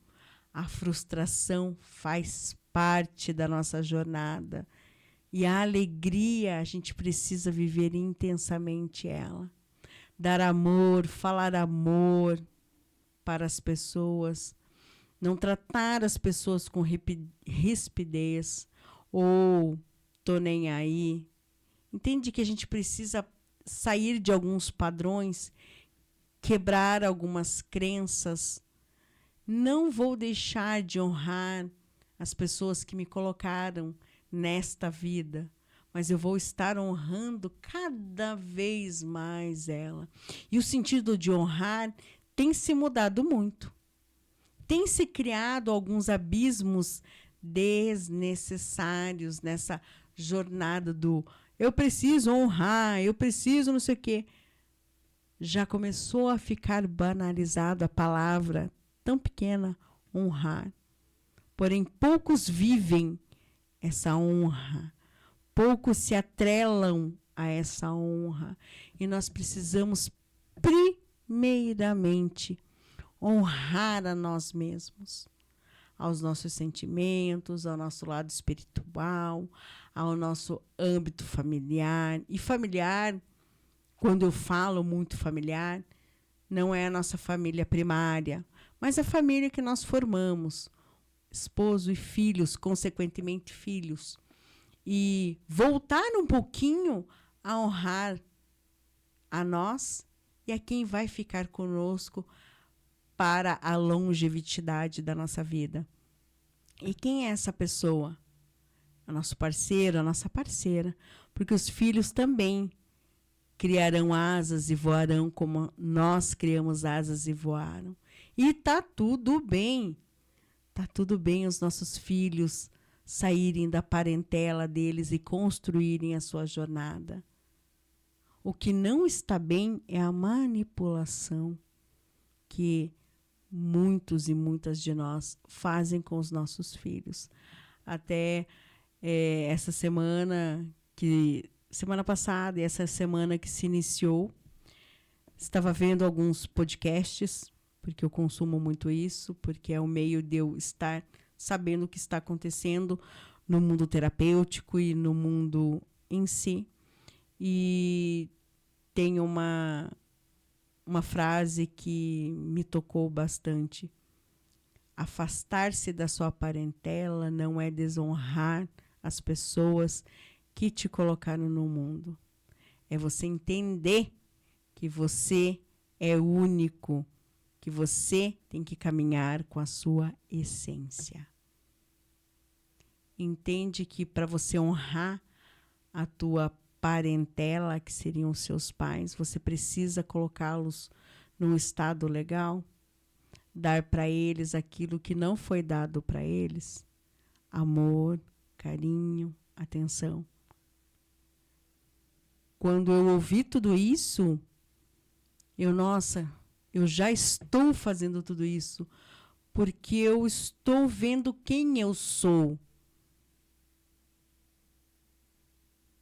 Speaker 2: a frustração faz parte da nossa jornada e a alegria a gente precisa viver intensamente ela. Dar amor, falar amor para as pessoas, não tratar as pessoas com rispidez ou tô nem aí. Entende que a gente precisa sair de alguns padrões, quebrar algumas crenças. Não vou deixar de honrar as pessoas que me colocaram nesta vida, mas eu vou estar honrando cada vez mais ela. E o sentido de honrar tem se mudado muito. Tem se criado alguns abismos desnecessários nessa jornada do eu preciso honrar, eu preciso não sei o quê. Já começou a ficar banalizado a palavra tão pequena, honrar. Porém, poucos vivem essa honra. Poucos se atrelam a essa honra. E nós precisamos, primeiramente, honrar a nós mesmos, aos nossos sentimentos, ao nosso lado espiritual, ao nosso âmbito familiar. E familiar, quando eu falo muito familiar, não é a nossa família primária, mas a família que nós formamos, esposo e filhos, consequentemente filhos. E voltar um pouquinho a honrar a nós e a quem vai ficar conosco para a longevidade da nossa vida. E quem é essa pessoa? O nosso parceiro, a nossa parceira. Porque os filhos também criarão asas e voarão como nós criamos asas e voaram. E tá tudo bem. Tá tudo bem os nossos filhos saírem da parentela deles e construírem a sua jornada. O que não está bem é a manipulação que muitos e muitas de nós fazem com os nossos filhos. Até essa semana passada e essa semana que se iniciou, estava vendo alguns podcasts, porque eu consumo muito isso, porque é o meio de eu estar sabendo o que está acontecendo no mundo terapêutico e no mundo em si. E tem uma frase que me tocou bastante. Afastar-se da sua parentela não é desonrar as pessoas que te colocaram no mundo. É você entender que você é único, que você tem que caminhar com a sua essência. Entende que para você honrar a tua parentela, que seriam os seus pais, você precisa colocá-los num estado legal, dar para eles aquilo que não foi dado para eles, amor, carinho, atenção. Quando eu ouvi tudo isso, eu já estou fazendo tudo isso, porque eu estou vendo quem eu sou.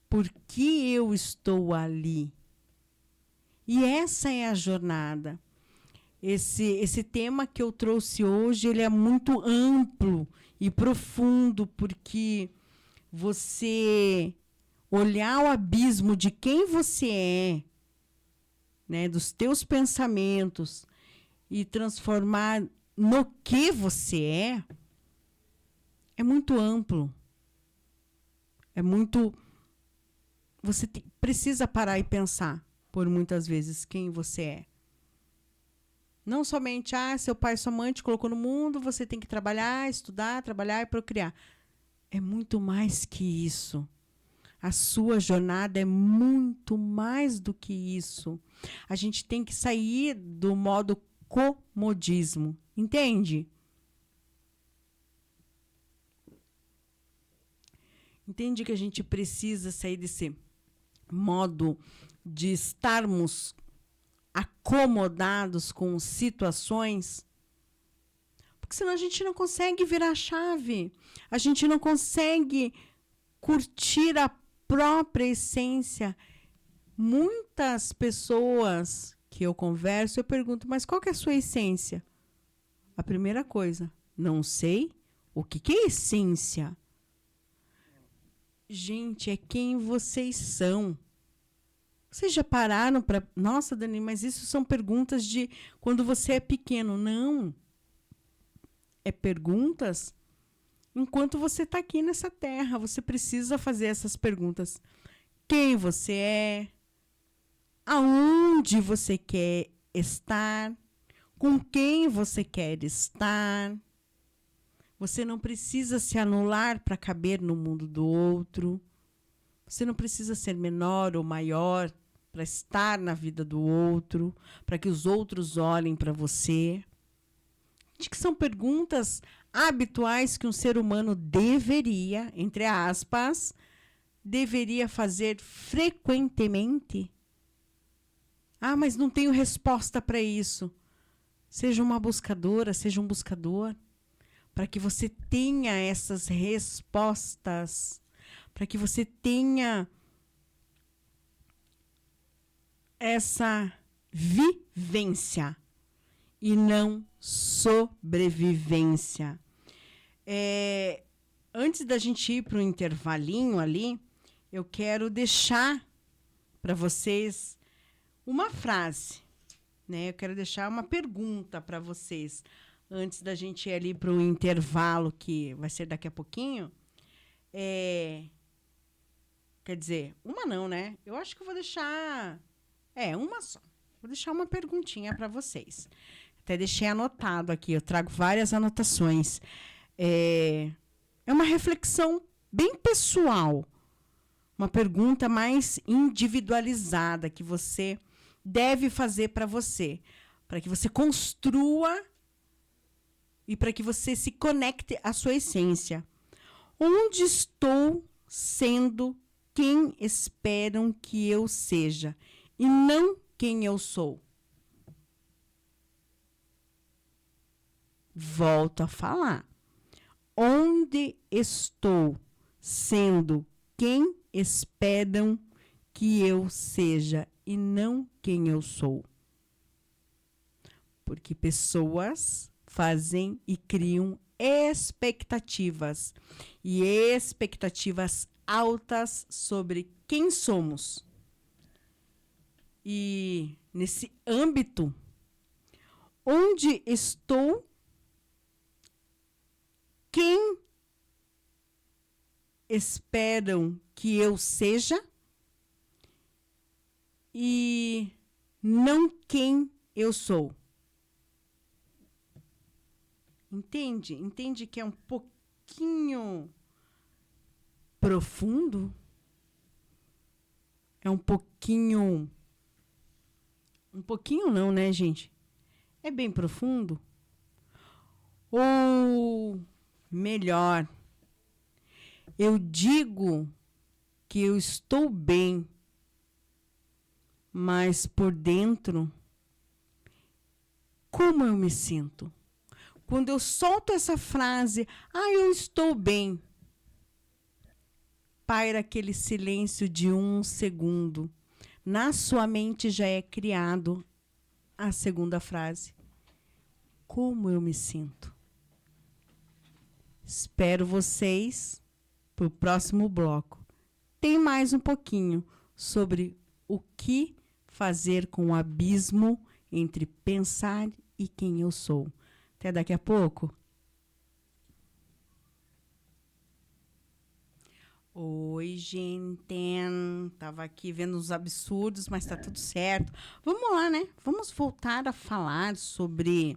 Speaker 2: Por que eu estou ali? E essa é a jornada. Esse tema que eu trouxe hoje, ele é muito amplo e profundo, porque você olhar o abismo de quem você é, né, dos teus pensamentos, e transformar no que você é muito amplo. É muito... Você precisa parar e pensar, por muitas vezes, quem você é. Não somente, seu pai e sua mãe te colocou no mundo, você tem que trabalhar, estudar, trabalhar e procriar. É muito mais que isso. A sua jornada é muito mais do que isso. A gente tem que sair do modo comodismo. Entende? Entende que a gente precisa sair desse modo de estarmos acomodados com situações, porque senão a gente não consegue virar a chave, a gente não consegue curtir a própria essência. Muitas pessoas que eu converso, eu pergunto, mas qual que é a sua essência? A primeira coisa, não sei. O que é essência? Gente, é quem vocês são. Vocês já pararam para... Nossa, Dani, mas isso são perguntas de quando você é pequeno. Não. É perguntas enquanto você está aqui nessa terra. Você precisa fazer essas perguntas. Quem você é? Aonde você quer estar? Com quem você quer estar? Você não precisa se anular para caber no mundo do outro. Você não precisa ser menor ou maior para estar na vida do outro, para que os outros olhem para você. Acho que são perguntas habituais que um ser humano deveria, entre aspas, deveria fazer frequentemente. Mas não tenho resposta para isso. Seja uma buscadora, seja um buscador, para que você tenha essas respostas, para que você tenha essa vivência e não sobrevivência. Antes da gente ir para o intervalinho ali, eu quero deixar para vocês uma frase, né? Eu quero deixar uma pergunta para vocês antes da gente ir ali para o intervalo, que vai ser daqui a pouquinho. Quer dizer, uma não, né? Eu acho que eu vou deixar... uma só. Vou deixar uma perguntinha para vocês. Até deixei anotado aqui, eu trago várias anotações. É uma reflexão bem pessoal. Uma pergunta mais individualizada que você deve fazer para você. Para que você construa e para que você se conecte à sua essência. Onde estou sendo quem esperam que eu seja e não quem eu sou? Volto a falar. Onde estou sendo quem esperam que eu seja e não quem eu sou? Porque pessoas fazem e criam expectativas. E expectativas altas sobre quem somos. E nesse âmbito, onde estou, quem esperam que eu seja e não quem eu sou. Entende? Entende que é um pouquinho profundo? É um pouquinho não, né, gente? É bem profundo? Ou melhor, eu digo que eu estou bem, mas por dentro, como eu me sinto? Quando eu solto essa frase, eu estou bem, paira aquele silêncio de 1 segundo. Na sua mente já é criado a segunda frase. Como eu me sinto? Espero vocês para o próximo bloco. Tem mais um pouquinho sobre o que fazer com o abismo entre pensar e quem eu sou. Até daqui a pouco. Oi, gente. Tava aqui vendo os absurdos, mas tá tudo certo. Vamos lá, né? Vamos voltar a falar sobre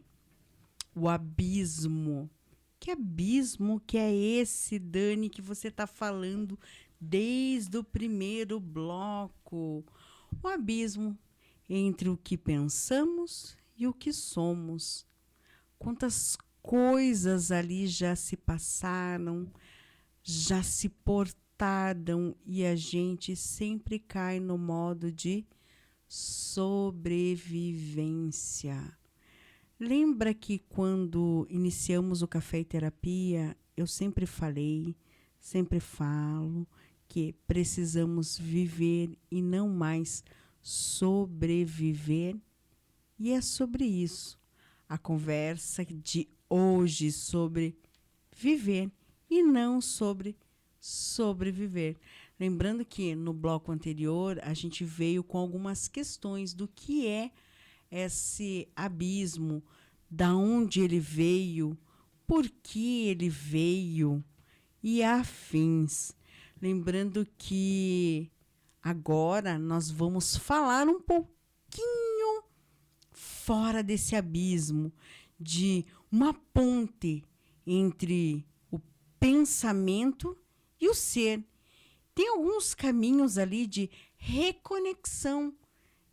Speaker 2: o abismo. Que abismo que é esse, Dani, que você tá falando desde o primeiro bloco? O abismo entre o que pensamos e o que somos. Quantas coisas ali já se passaram, já se portaram e a gente sempre cai no modo de sobrevivência. Lembra que quando iniciamos o Café e Terapia, eu sempre falei, sempre falo, que precisamos viver e não mais sobreviver? E é sobre isso a conversa de hoje, sobre viver e não sobre sobreviver. Lembrando que no bloco anterior a gente veio com algumas questões do que é esse abismo, da onde ele veio, por que ele veio e afins. Lembrando que agora nós vamos falar um pouquinho fora desse abismo, de uma ponte entre o pensamento e o ser. Tem alguns caminhos ali de reconexão,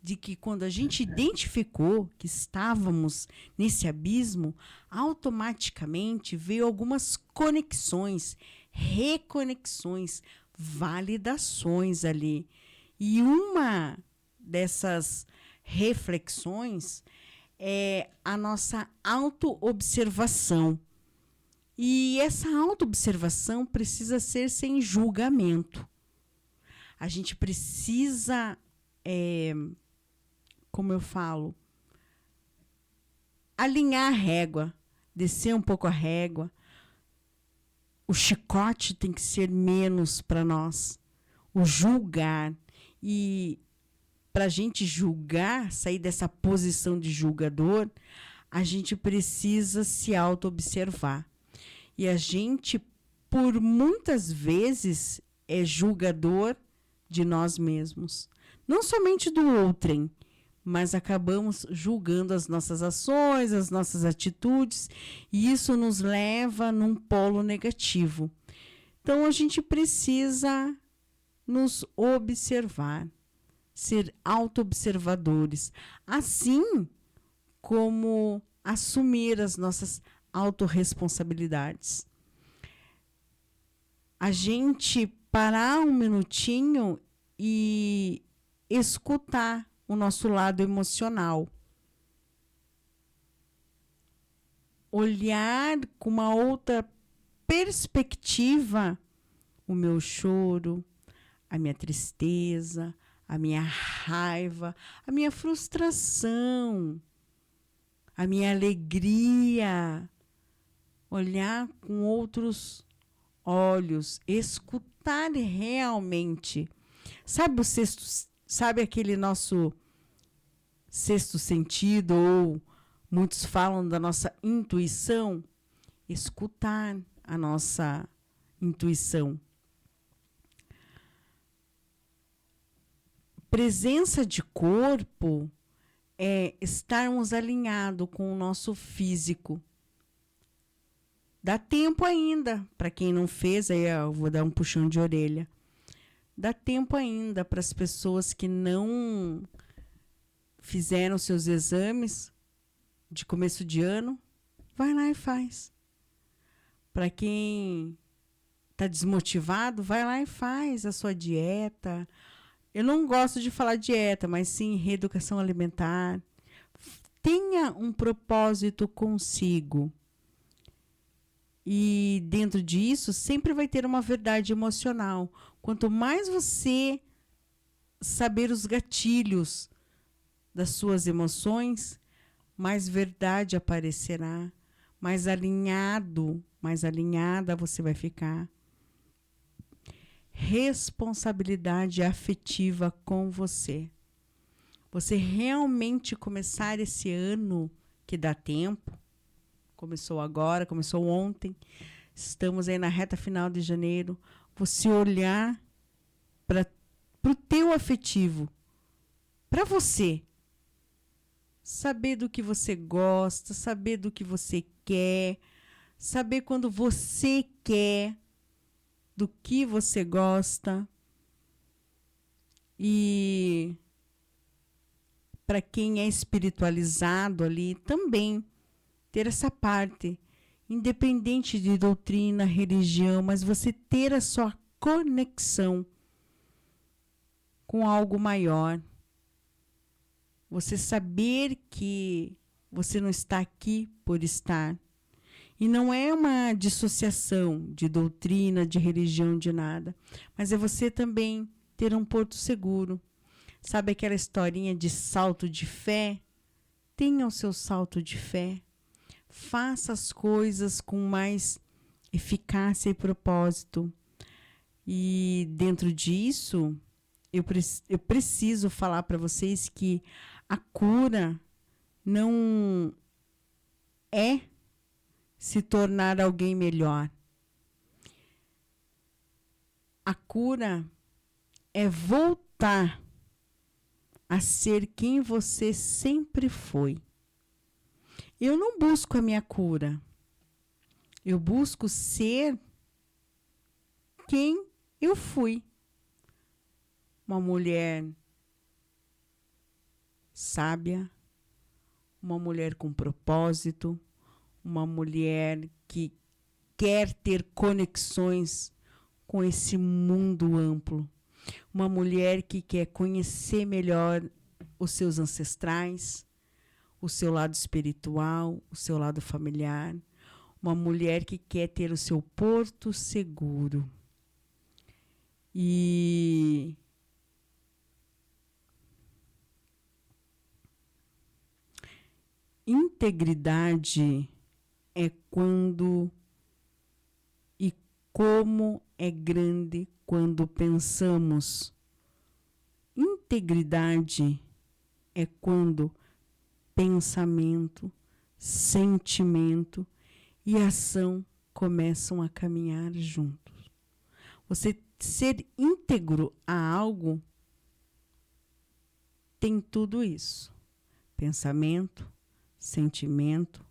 Speaker 2: de que quando a gente identificou que estávamos nesse abismo, automaticamente veio algumas conexões, reconexões, validações ali. E uma dessas reflexões é a nossa autoobservação. E essa autoobservação precisa ser sem julgamento. A gente precisa, como eu falo, alinhar a régua, descer um pouco a régua. O chicote tem que ser menos para nós. O julgar. E para a gente julgar, sair dessa posição de julgador, a gente precisa se auto-observar. E a gente, por muitas vezes, é julgador de nós mesmos. Não somente do outrem, mas acabamos julgando as nossas ações, as nossas atitudes, e isso nos leva num polo negativo. Então, a gente precisa nos observar, ser auto-observadores, assim como assumir as nossas autorresponsabilidades. A gente parar um minutinho e escutar o nosso lado emocional. Olhar com uma outra perspectiva o meu choro, a minha tristeza, a minha raiva, a minha frustração, a minha alegria. olhar com outros olhos, escutar realmente. Sabe aquele nosso sexto sentido, ou muitos falam da nossa intuição? Escutar a nossa intuição. Presença de corpo é estarmos alinhados com o nosso físico. Dá tempo ainda, para quem não fez, aí eu vou dar um puxão de orelha. Dá tempo ainda para as pessoas que não fizeram seus exames de começo de ano, vai lá e faz. Para quem está desmotivado, vai lá e faz a sua dieta. Eu não gosto de falar dieta, mas sim reeducação alimentar. Tenha um propósito consigo. E dentro disso, sempre vai ter uma verdade emocional. Quanto mais você saber os gatilhos das suas emoções, mais verdade aparecerá, mais alinhado, mais alinhada você vai ficar. Responsabilidade afetiva com você. Você realmente começar esse ano, que dá tempo, começou agora, começou ontem, estamos aí na reta final de janeiro, você olhar para o teu afetivo, para você, saber do que você gosta, saber do que você quer, saber quando você quer, do que você gosta. E para quem é espiritualizado ali, também ter essa parte, independente de doutrina, religião, mas você ter a sua conexão com algo maior. Você saber que você não está aqui por estar. E não é uma dissociação de doutrina, de religião, de nada. Mas é você também ter um porto seguro. Sabe aquela historinha de salto de fé? Tenha o seu salto de fé. Faça as coisas com mais eficácia e propósito. E dentro disso, eu preciso falar para vocês que a cura não é se tornar alguém melhor. A cura é voltar a ser quem você sempre foi. Eu não busco a minha cura. Eu busco ser quem eu fui. Uma mulher sábia, uma mulher com propósito, uma mulher que quer ter conexões com esse mundo amplo. Uma mulher que quer conhecer melhor os seus ancestrais, o seu lado espiritual, o seu lado familiar. Uma mulher que quer ter o seu porto seguro. E integridade é quando e como é grande quando pensamos. Integridade é quando pensamento, sentimento e ação começam a caminhar juntos. Você ser íntegro a algo tem tudo isso. Pensamento, sentimento,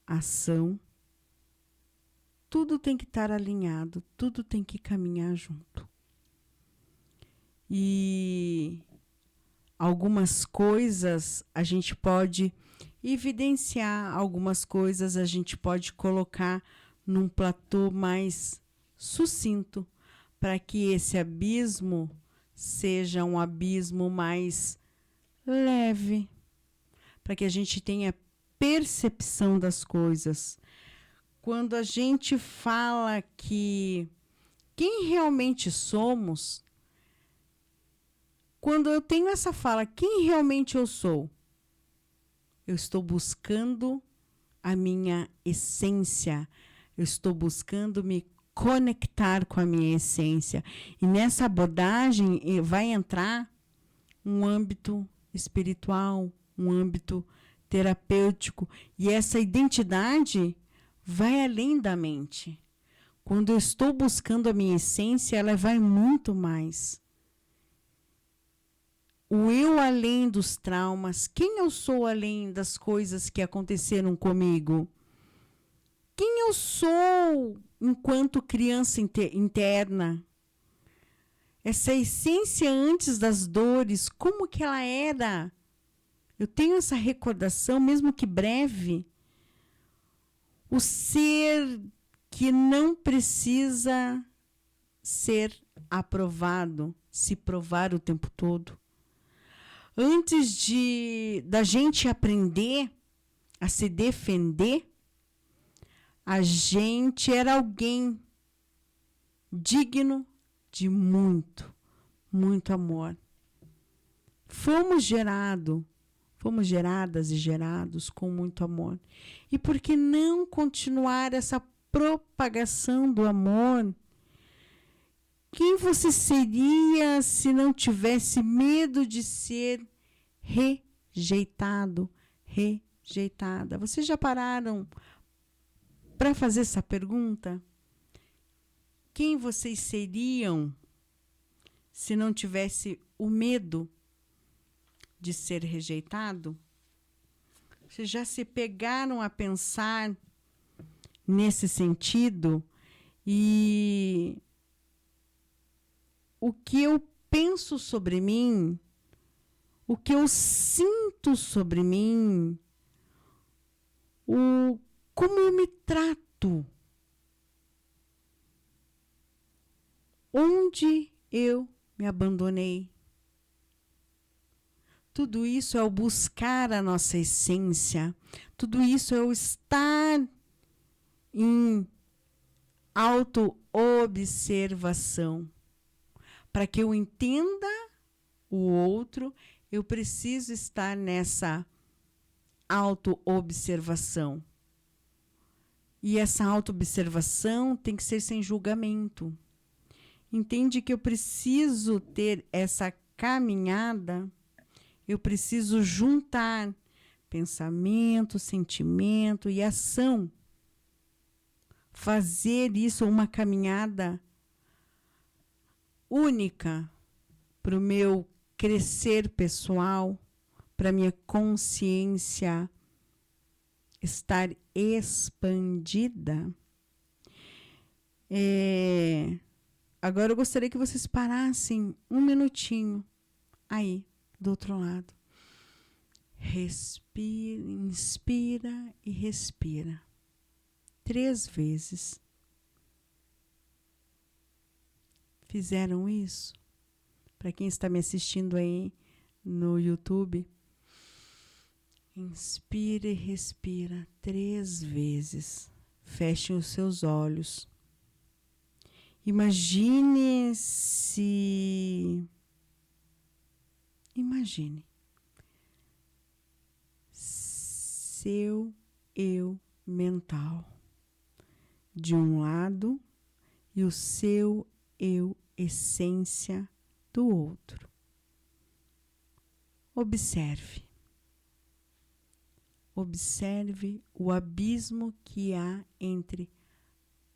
Speaker 2: ação, tudo tem que estar alinhado, tudo tem que caminhar junto. E algumas coisas a gente pode evidenciar, algumas coisas a gente pode colocar num platô mais sucinto, para que esse abismo seja um abismo mais leve, para que a gente tenha percepção das coisas. Quando a gente fala que quem realmente somos, quando eu tenho essa fala, quem realmente eu sou? Eu estou buscando a minha essência, Eu estou buscando me conectar com a minha essência. E nessa abordagem vai entrar um âmbito espiritual, um âmbito terapêutico. E essa identidade vai além da mente. Quando eu estou buscando a minha essência, ela vai muito mais. O eu além dos traumas, quem eu sou além das coisas que aconteceram comigo? Quem eu sou enquanto criança interna? Essa essência antes das dores, como que ela era? Eu tenho essa recordação, mesmo que breve. O ser que não precisa ser aprovado, se provar o tempo todo. Antes da gente aprender a se defender, a gente era alguém digno de muito, muito amor. Fomos geradas e gerados com muito amor. E por que não continuar essa propagação do amor? Quem você seria se não tivesse medo de ser rejeitado, rejeitada? Vocês já pararam para fazer essa pergunta? Quem vocês seriam se não tivesse o medo de ser rejeitado? Vocês já se pegaram a pensar nesse sentido? E o que eu penso sobre mim, o que eu sinto sobre mim, como eu me trato, onde eu me abandonei. Tudo isso é o buscar a nossa essência, tudo isso é o estar em autoobservação. Para que eu entenda o outro, eu preciso estar nessa autoobservação. E essa autoobservação tem que ser sem julgamento. Entende que eu preciso ter essa caminhada, eu preciso juntar pensamento, sentimento e ação. Fazer isso uma caminhada única para o meu crescer pessoal, para a minha consciência estar expandida. Agora eu gostaria que vocês parassem um minutinho aí, do outro lado. Respira, inspira e respira. 3 vezes. Fizeram isso? Para quem está me assistindo aí no YouTube, inspira e respira 3 vezes. Fechem os seus olhos. Imagine seu eu mental de um lado e o seu eu essência do outro. Observe o abismo que há entre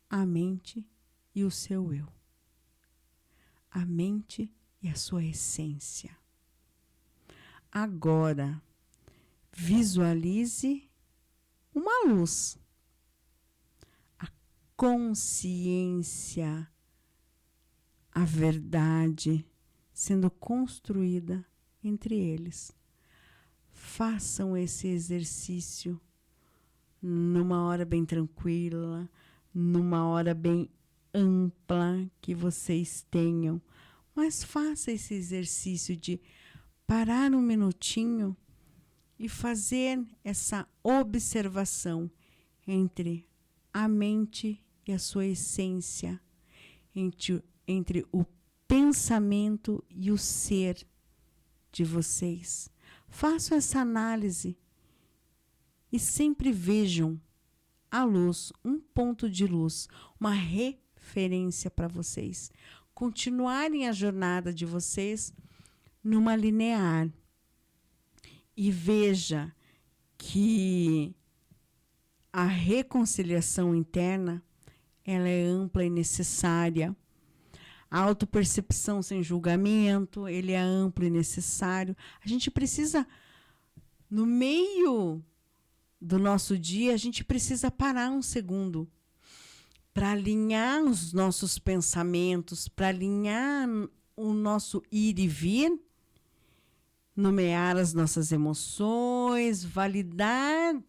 Speaker 2: a mente e o seu eu. A mente e a sua essência. Agora, visualize uma luz. A consciência, a verdade sendo construída entre eles. Façam esse exercício numa hora bem tranquila, numa hora bem ampla que vocês tenham, mas faça esse exercício de parar um minutinho e fazer essa observação entre a mente e a sua essência, entre o pensamento e o ser de vocês. Façam essa análise e sempre vejam a luz, um ponto de luz, uma referência para vocês continuarem a jornada de vocês numa linear. E veja que a reconciliação interna, ela é ampla e necessária. A autopercepção sem julgamento, ele é amplo e necessário. A gente precisa, no meio do nosso dia, a gente precisa parar um segundo para alinhar os nossos pensamentos, para alinhar o nosso ir e vir, nomear as nossas emoções, validar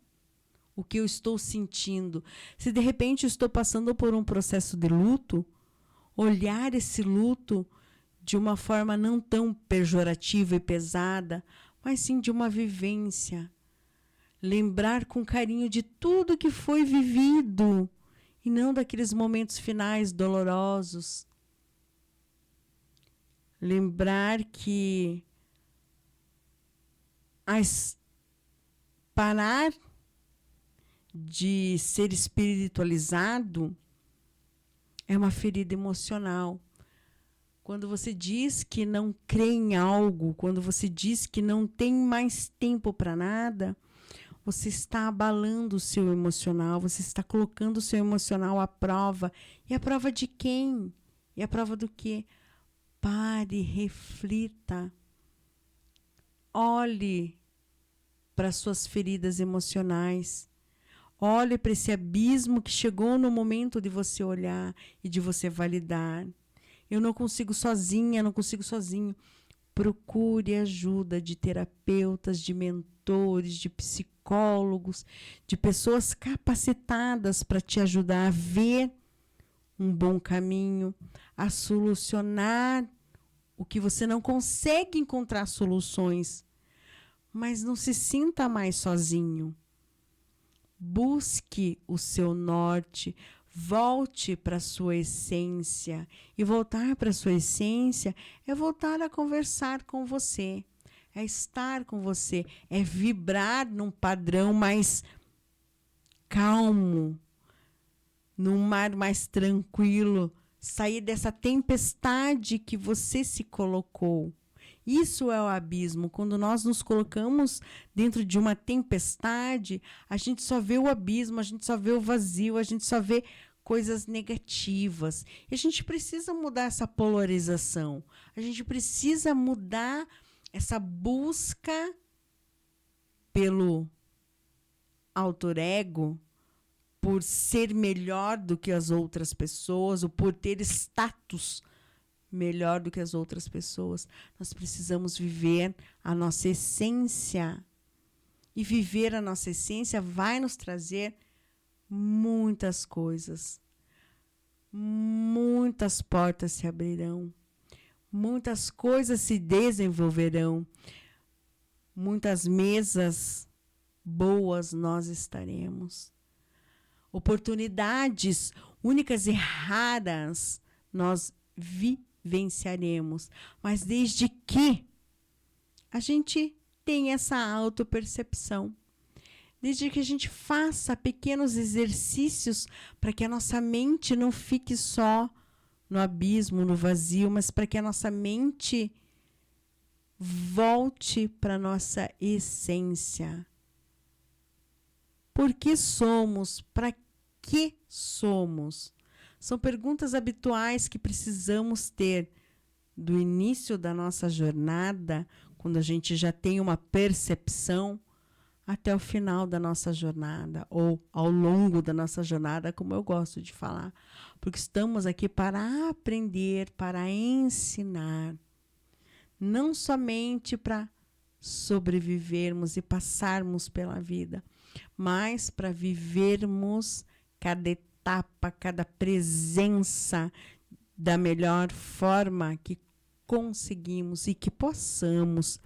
Speaker 2: o que eu estou sentindo. Se de repente eu estou passando por um processo de luto, olhar esse luto de uma forma não tão pejorativa e pesada, mas sim de uma vivência. Lembrar com carinho de tudo que foi vivido e não daqueles momentos finais dolorosos. Lembrar que parar de ser espiritualizado é uma ferida emocional. Quando você diz que não crê em algo, quando você diz que não tem mais tempo para nada, você está abalando o seu emocional, você está colocando o seu emocional à prova. E a prova de quem? E a prova do quê? Pare, reflita. Olhe para suas feridas emocionais. Olhe para esse abismo que chegou no momento de você olhar e de você validar. Eu não consigo sozinha, não consigo sozinho. Procure ajuda de terapeutas, de mentores, de psicólogos, de pessoas capacitadas para te ajudar a ver um bom caminho, a solucionar o que você não consegue encontrar soluções. Mas não se sinta mais sozinho. Busque o seu norte, volte para a sua essência. E voltar para a sua essência é voltar a conversar com você, é estar com você, é vibrar num padrão mais calmo, num mar mais tranquilo, sair dessa tempestade que você se colocou. Isso é o abismo. Quando nós nos colocamos dentro de uma tempestade, a gente só vê o abismo, a gente só vê o vazio, a gente só vê coisas negativas. E a gente precisa mudar essa polarização. A gente precisa mudar essa busca pelo alter ego, por ser melhor do que as outras pessoas, ou por ter status melhor do que as outras pessoas. Nós precisamos viver a nossa essência. E viver a nossa essência vai nos trazer muitas coisas. Muitas portas se abrirão. Muitas coisas se desenvolverão. Muitas mesas boas nós estaremos. Oportunidades únicas e raras nós vivenciaremos, mas desde que a gente tenha essa autopercepção, desde que a gente faça pequenos exercícios para que a nossa mente não fique só no abismo, no vazio, mas para que a nossa mente volte para a nossa essência. Por que somos? Para que somos? São perguntas habituais que precisamos ter do início da nossa jornada, quando a gente já tem uma percepção, até o final da nossa jornada, ou ao longo da nossa jornada, como eu gosto de falar. Porque estamos aqui para aprender, para ensinar. Não somente para sobrevivermos e passarmos pela vida, mas para vivermos cada etapa, cada presença da melhor forma que conseguimos e que possamos.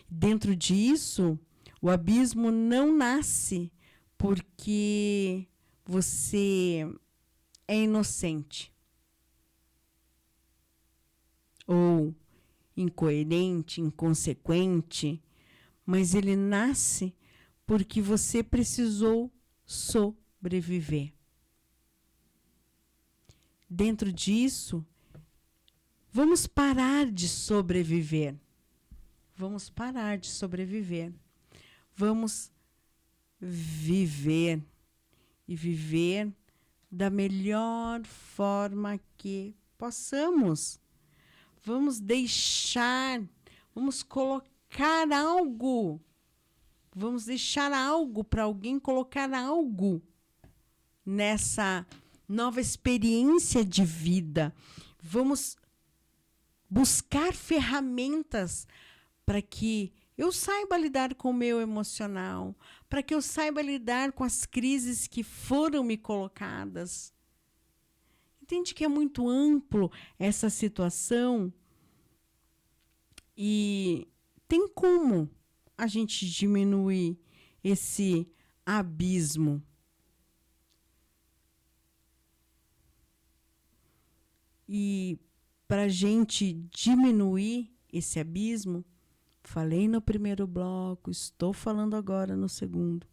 Speaker 2: Dentro disso, o abismo não nasce porque você é inocente ou incoerente, inconsequente, mas ele nasce porque você precisou sofrer. sobreviver. Dentro disso, vamos parar de sobreviver. Vamos parar de sobreviver. Vamos viver. E viver da melhor forma que possamos. Vamos deixar, vamos colocar algo. Vamos deixar algo para alguém colocar algo nessa nova experiência de vida. Vamos buscar ferramentas para que eu saiba lidar com o meu emocional, para que eu saiba lidar com as crises que foram me colocadas. Entende que é muito amplo essa situação e tem como a gente diminuir esse abismo. E para a gente diminuir esse abismo, falei no primeiro bloco, estou falando agora no segundo.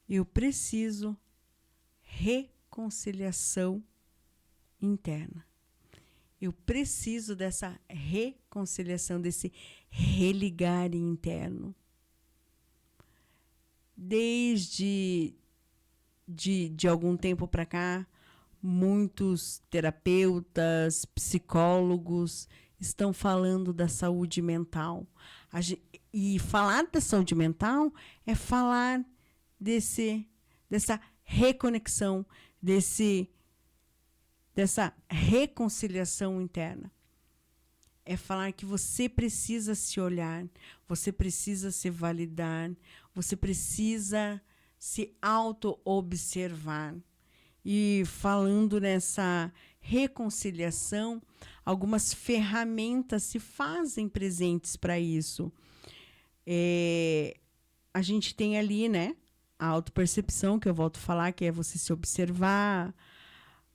Speaker 2: Eu preciso reconciliação interna. Eu preciso dessa reconciliação, desse religar interno. Desde de algum tempo para cá, muitos terapeutas, psicólogos estão falando da saúde mental. E falar da saúde mental é falar dessa reconexão, dessa reconciliação interna. É falar que você precisa se olhar, você precisa se validar, você precisa se auto-observar. E falando nessa reconciliação, algumas ferramentas se fazem presentes para isso. A gente tem ali, né, a autopercepção, que eu volto a falar, que é você se observar,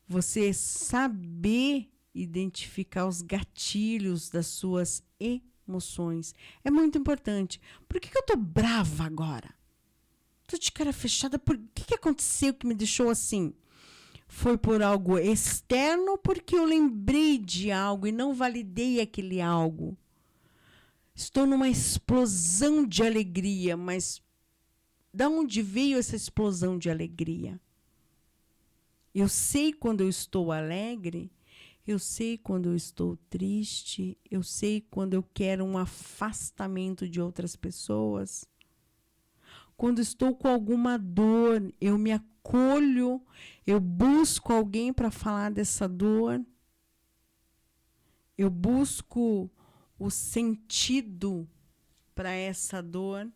Speaker 2: você saber identificar os gatilhos das suas emoções. É muito importante. Por que eu tô brava agora? Tô de cara fechada. Por que aconteceu que me deixou assim? Foi por algo externo, porque eu lembrei de algo e não validei aquele algo. Estou numa explosão de alegria, mas da onde veio essa explosão de alegria? Eu sei quando eu estou alegre, eu sei quando eu estou triste, eu sei quando eu quero um afastamento de outras pessoas. Quando estou com alguma dor, eu me acolho, eu busco alguém para falar dessa dor. Eu busco o sentido para essa dor.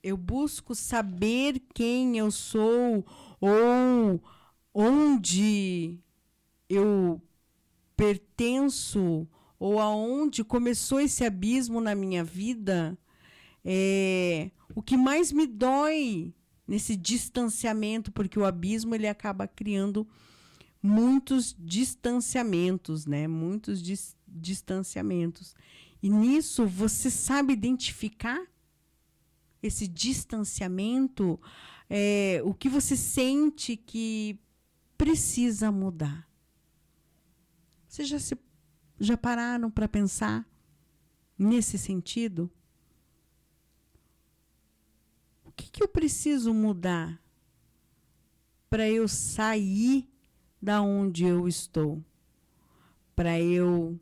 Speaker 2: Eu busco saber quem eu sou ou onde eu pertenço ou aonde começou esse abismo na minha vida. O que mais me dói nesse distanciamento, porque o abismo ele acaba criando muitos distanciamentos, né? Muitos distanciamentos. E nisso você sabe identificar esse distanciamento, o que você sente que precisa mudar. Vocês já pararam para pensar nesse sentido? O que eu preciso mudar para eu sair da onde eu estou? Para eu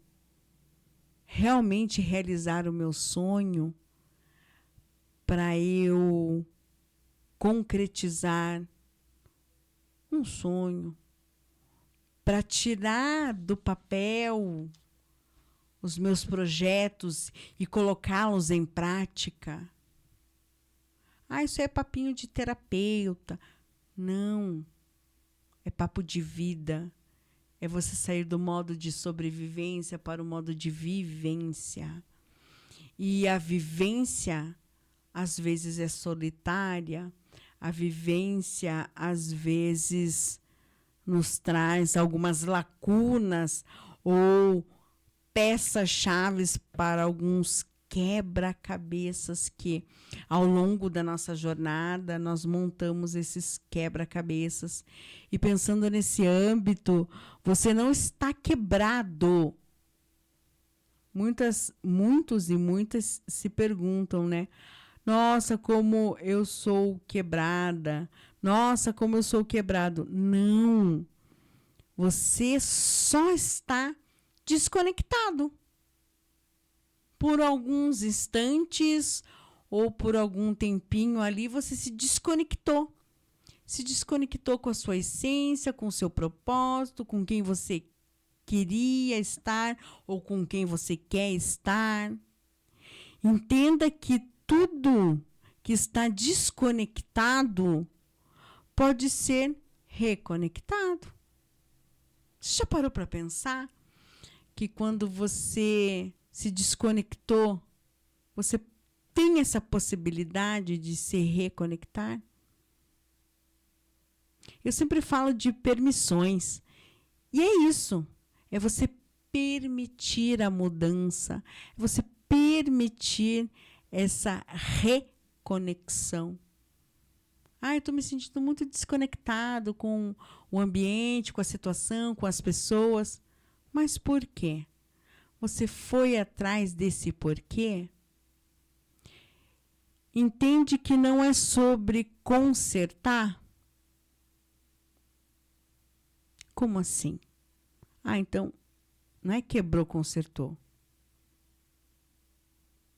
Speaker 2: realmente realizar o meu sonho? Para eu concretizar um sonho? Para tirar do papel os meus projetos e colocá-los em prática? Isso é papinho de terapeuta. Não. É papo de vida. É você sair do modo de sobrevivência para o modo de vivência. E a vivência, às vezes, é solitária. A vivência, às vezes, nos traz algumas lacunas ou peças-chaves para alguns quebra-cabeças que, ao longo da nossa jornada, nós montamos esses quebra-cabeças. E pensando nesse âmbito, você não está quebrado. Muitos e muitas se perguntam, né? Nossa, como eu sou quebrada. Nossa, como eu sou quebrado. Não. Você só está desconectado. Por alguns instantes ou por algum tempinho ali, você se desconectou. Se desconectou com a sua essência, com o seu propósito, com quem você queria estar ou com quem você quer estar. Entenda que tudo que está desconectado pode ser reconectado. Você já parou para pensar que quando você se desconectou, você tem essa possibilidade de se reconectar? Eu sempre falo de permissões. E é isso. É você permitir a mudança. É você permitir essa reconexão. Eu estou me sentindo muito desconectado com o ambiente, com a situação, com as pessoas. Mas por quê? Você foi atrás desse porquê? Entende que não é sobre consertar? Como assim? Então, não é quebrou, consertou.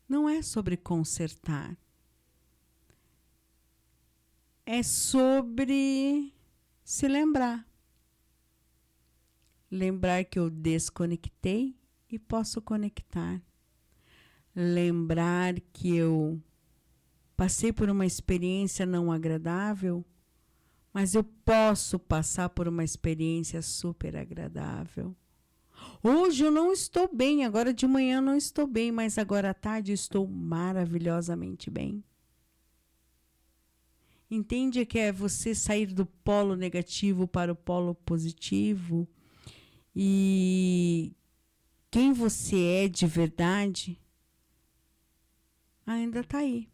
Speaker 2: Não é sobre consertar. É sobre se lembrar. Lembrar que eu desconectei e posso conectar. Lembrar que eu passei por uma experiência não agradável, mas eu posso passar por uma experiência super agradável. Hoje eu não estou bem, agora de manhã eu não estou bem, mas agora à tarde eu estou maravilhosamente bem. Entende que é você sair do polo negativo para o polo positivo? E quem você é de verdade ainda está aí.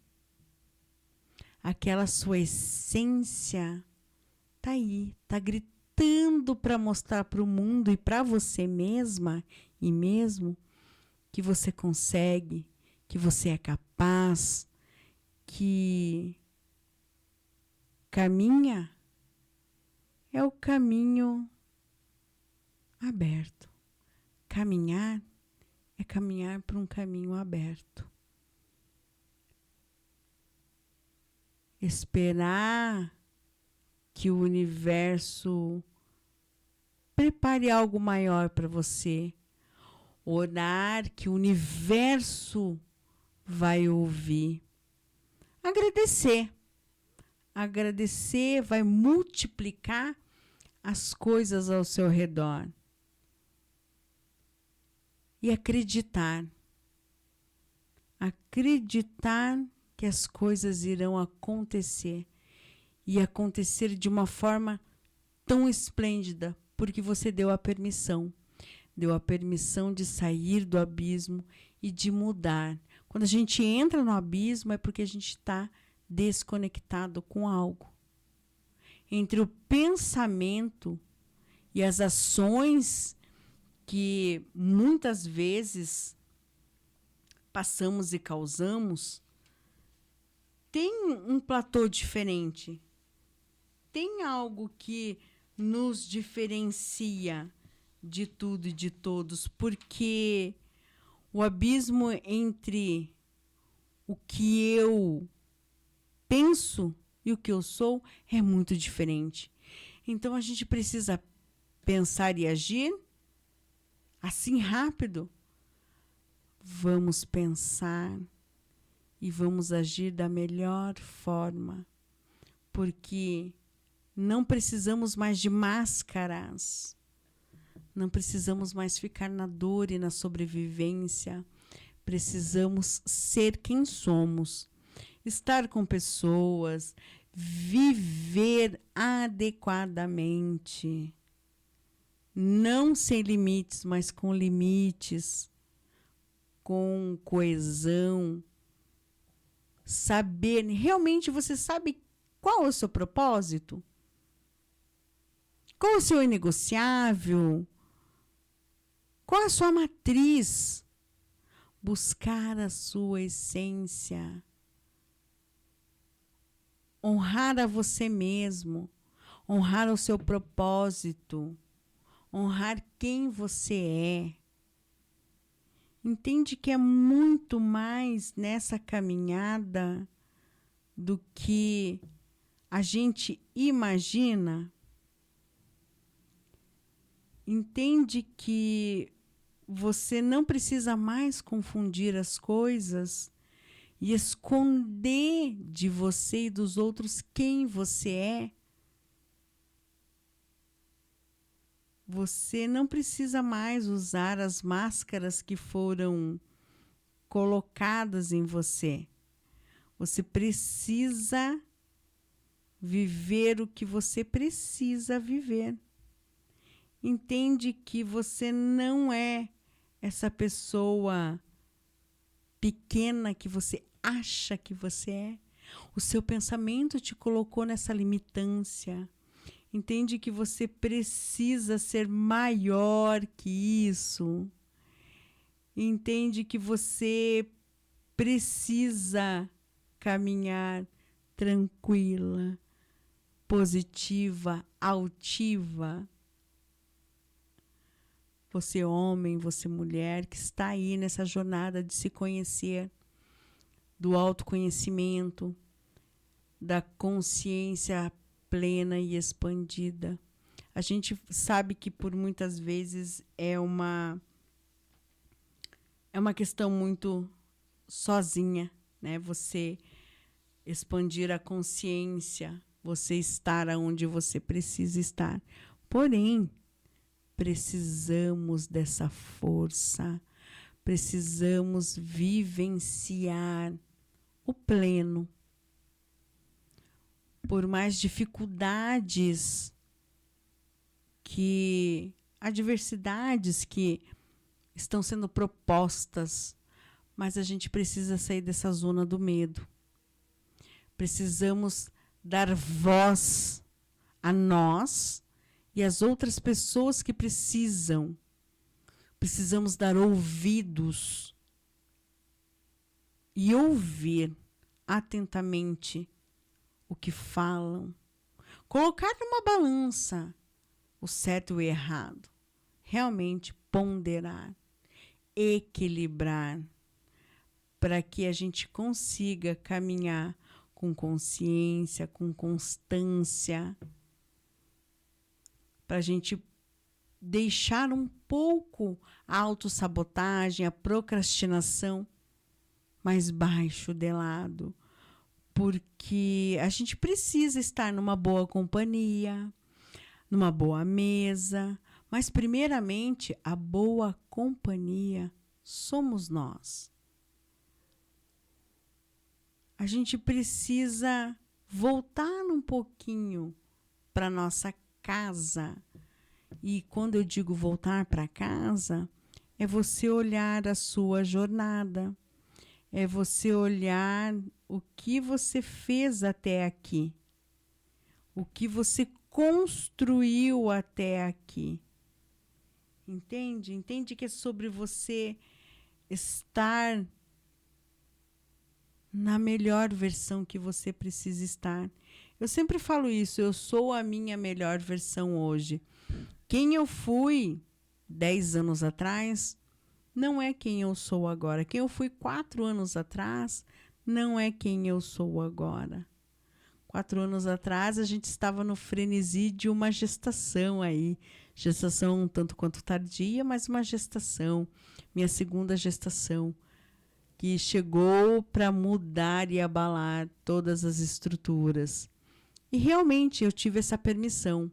Speaker 2: Aquela sua essência está aí, está gritando para mostrar para o mundo e para você mesma e mesmo que você consegue, que você é capaz, que caminha é o caminho aberto. Caminhar é caminhar por um caminho aberto. Esperar que o universo prepare algo maior para você. Orar que o universo vai ouvir. Agradecer. Agradecer vai multiplicar as coisas ao seu redor. E acreditar. Acreditar que as coisas irão acontecer. E acontecer de uma forma tão esplêndida, porque você deu a permissão. Deu a permissão de sair do abismo e de mudar. Quando a gente entra no abismo é porque a gente está desconectado com algo. Entre o pensamento e as ações que muitas vezes passamos e causamos, tem um platô diferente. Tem algo que nos diferencia de tudo e de todos, porque o abismo entre o que eu penso e o que eu sou é muito diferente. Então a gente precisa pensar e agir assim rápido. Vamos pensar e vamos agir da melhor forma, porque não precisamos mais de máscaras. Não precisamos mais ficar na dor e na sobrevivência. Precisamos ser quem somos. Estar com pessoas, viver adequadamente. Não sem limites, mas com limites. com coesão, saber, realmente você sabe qual é o seu propósito? Qual é o seu inegociável? Qual é a sua matriz? Buscar a sua essência. Honrar a você mesmo. Honrar o seu propósito. Honrar quem você é. Entende que é muito mais nessa caminhada do que a gente imagina? Entende que você não precisa mais confundir as coisas e esconder de você e dos outros quem você é? Você não precisa mais usar as máscaras que foram colocadas em você. Você precisa viver o que você precisa viver. Entende que você não é essa pessoa pequena que você acha que você é. O seu pensamento te colocou nessa limitância. Entende que você precisa ser maior que isso. Entende que você precisa caminhar tranquila, positiva, altiva. Você homem, você mulher, que está aí nessa jornada de se conhecer, do autoconhecimento, da consciência plena e expandida. A gente sabe que por muitas vezes é uma questão muito sozinha, né? Você expandir a consciência, você estar onde você precisa estar. Porém, precisamos dessa força, precisamos vivenciar o pleno. Por mais dificuldades, adversidades que estão sendo propostas, mas a gente precisa sair dessa zona do medo. Precisamos dar voz a nós e às outras pessoas que precisam. Precisamos dar ouvidos e ouvir atentamente o que falam. Colocar numa balança o certo e o errado. Realmente ponderar, equilibrar, para que a gente consiga caminhar com consciência, com constância, para a gente deixar um pouco a autossabotagem, a procrastinação mais baixo de lado, porque a gente precisa estar numa boa companhia, numa boa mesa, mas primeiramente a boa companhia somos nós. A gente precisa voltar um pouquinho para nossa casa. E quando eu digo voltar para casa, é você olhar a sua jornada, é você olhar o que você fez até aqui, o que você construiu até aqui. Entende? Entende que é sobre você estar na melhor versão que você precisa estar. Eu sempre falo isso, eu sou a minha melhor versão hoje. Quem eu fui 10 anos atrás não é quem eu sou agora. Quem eu fui 4 anos atrás não é quem eu sou agora. 4 anos atrás a gente estava no frenesi de uma gestação aí. Gestação um tanto quanto tardia, mas uma gestação. Minha segunda gestação, que chegou para mudar e abalar todas as estruturas. E realmente eu tive essa permissão.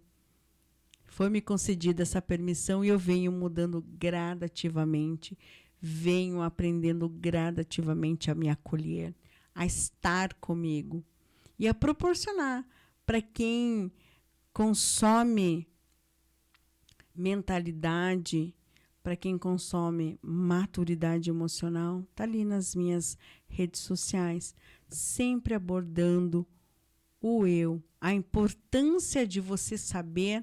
Speaker 2: Foi me concedida essa permissão e eu venho mudando gradativamente, venho aprendendo gradativamente a me acolher, a estar comigo e a proporcionar para quem consome mentalidade, para quem consome maturidade emocional, tá ali nas minhas redes sociais, sempre abordando o eu, a importância de você saber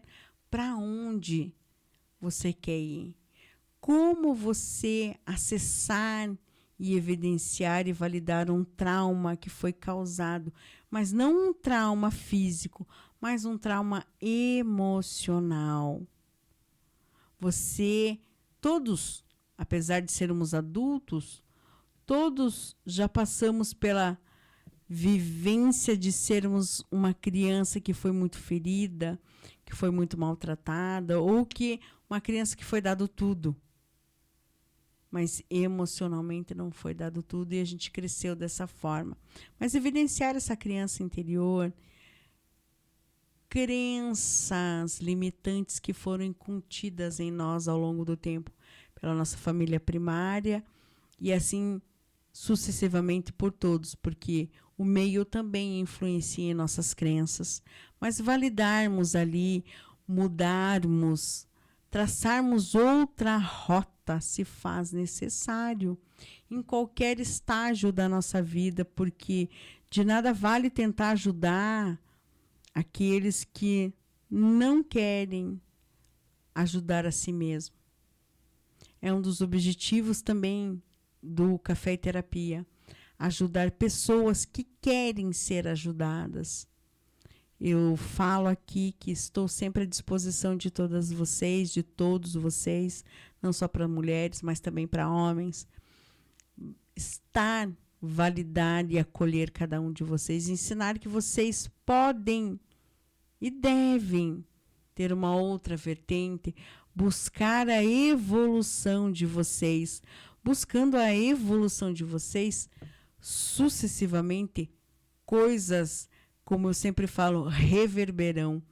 Speaker 2: para onde você quer ir, como você acessar e evidenciar e validar um trauma que foi causado, mas não um trauma físico, mas um trauma emocional. Todos, apesar de sermos adultos, todos já passamos pela vivência de sermos uma criança que foi muito ferida, que foi muito maltratada, ou que uma criança que foi dado tudo, mas emocionalmente não foi dado tudo e a gente cresceu dessa forma. Mas evidenciar essa criança interior, crenças limitantes que foram incutidas em nós ao longo do tempo pela nossa família primária e assim sucessivamente por todos, porque o meio também influencia em nossas crenças. Mas validarmos ali, mudarmos, traçarmos outra rota se faz necessário em qualquer estágio da nossa vida, porque de nada vale tentar ajudar aqueles que não querem ajudar a si mesmo. É um dos objetivos também do Café e Terapia, ajudar pessoas que querem ser ajudadas. Eu falo aqui que estou sempre à disposição de todas vocês, de todos vocês, não só para mulheres, mas também para homens. Estar, validar e acolher cada um de vocês, ensinar que vocês podem e devem ter uma outra vertente, buscar a evolução de vocês. Buscando a evolução de vocês, sucessivamente, coisas, como eu sempre falo, reverberão.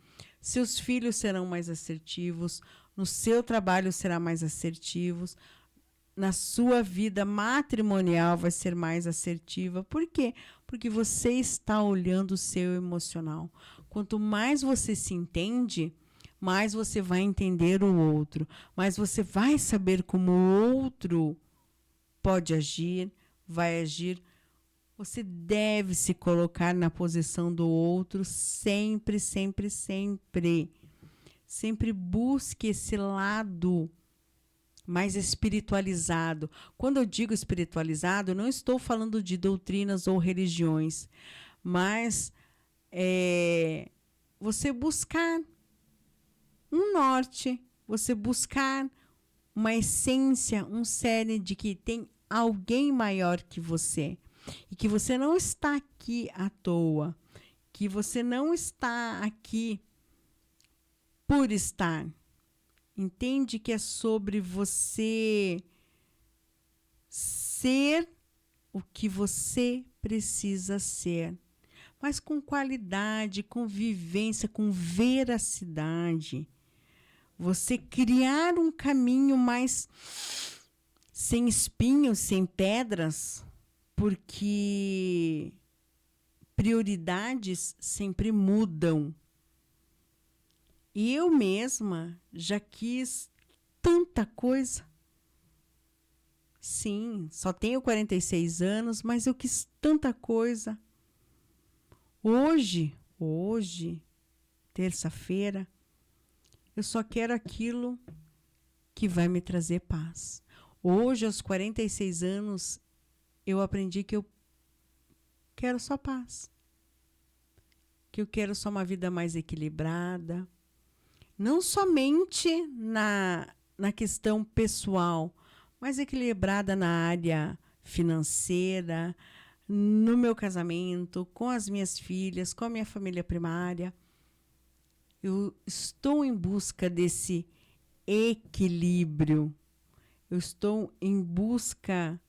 Speaker 2: Seus filhos serão mais assertivos, no seu trabalho será mais assertivos, na sua vida matrimonial vai ser mais assertiva. Por quê? Porque você está olhando o seu emocional. Quanto mais você se entende, mais você vai entender o outro, mais você vai saber como o outro pode agir, vai agir. Você deve se colocar na posição do outro sempre, sempre, sempre. Sempre busque esse lado mais espiritualizado. Quando eu digo espiritualizado, eu não estou falando de doutrinas ou religiões, mas você buscar um norte, você buscar uma essência, um cerne de que tem alguém maior que você e que você não está aqui à toa, que você não está aqui por estar. Entende que é sobre você ser o que você precisa ser, mas com qualidade, com vivência, com veracidade. Você criar um caminho mais sem espinhos, sem pedras, porque prioridades sempre mudam. E eu mesma já quis tanta coisa. Sim, só tenho 46 anos, mas eu quis tanta coisa. Hoje, terça-feira, eu só quero aquilo que vai me trazer paz. Hoje, aos 46 anos, eu aprendi que eu quero só paz. Que eu quero só uma vida mais equilibrada. Não somente na questão pessoal, mas equilibrada na área financeira, no meu casamento, com as minhas filhas, com a minha família primária. Eu estou em busca desse equilíbrio. Eu estou em busca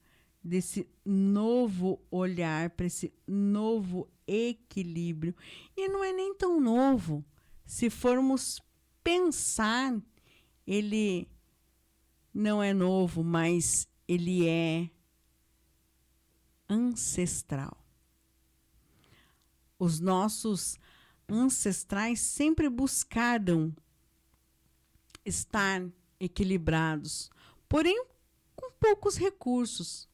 Speaker 2: desse novo olhar, para esse novo equilíbrio. E não é nem tão novo. Se formos pensar, ele não é novo, mas ele é ancestral. Os nossos ancestrais sempre buscaram estar equilibrados, porém com poucos recursos,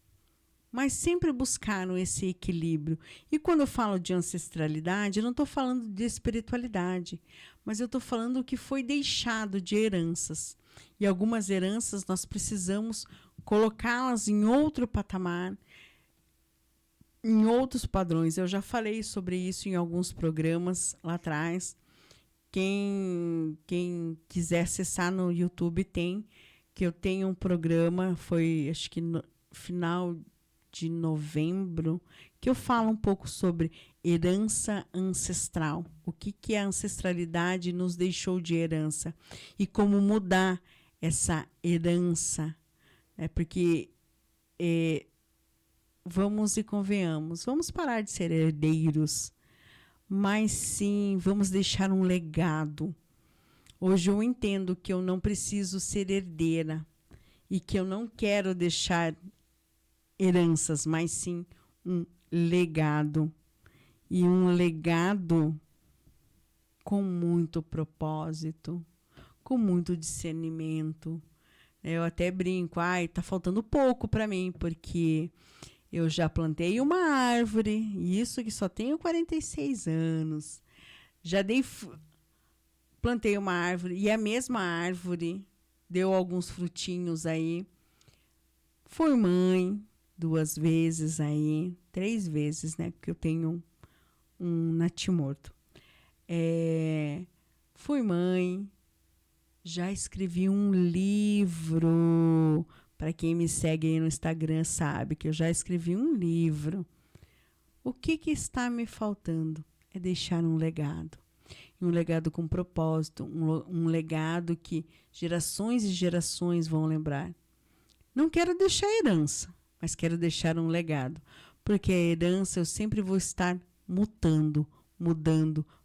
Speaker 2: mas sempre buscaram esse equilíbrio. E quando eu falo de ancestralidade, eu não estou falando de espiritualidade, mas eu estou falando o que foi deixado de heranças. E algumas heranças nós precisamos colocá-las em outro patamar, em outros padrões. Eu já falei sobre isso em alguns programas lá atrás. Quem quiser acessar no YouTube que eu tenho um programa, foi acho que no final de novembro, que eu falo um pouco sobre herança ancestral. O que a ancestralidade nos deixou de herança e como mudar essa herança. Porque vamos e convenhamos, vamos parar de ser herdeiros, mas sim, vamos deixar um legado. Hoje eu entendo que eu não preciso ser herdeira e que eu não quero deixar heranças, mas sim um legado. E um legado com muito propósito, com muito discernimento. Eu até brinco, tá faltando pouco para mim, porque eu já plantei uma árvore, isso que só tenho 46 anos. Já plantei uma árvore, e a mesma árvore deu alguns frutinhos aí. Fui mãe 2 vezes aí, 3 vezes, né? Porque eu tenho um natimorto. Fui mãe, já escrevi um livro. Para quem me segue aí no Instagram sabe que eu já escrevi um livro. O que está me faltando? É deixar um legado. Um legado com propósito, um legado que gerações e gerações vão lembrar. Não quero deixar herança, mas quero deixar um legado. Porque a herança eu sempre vou estar mudando,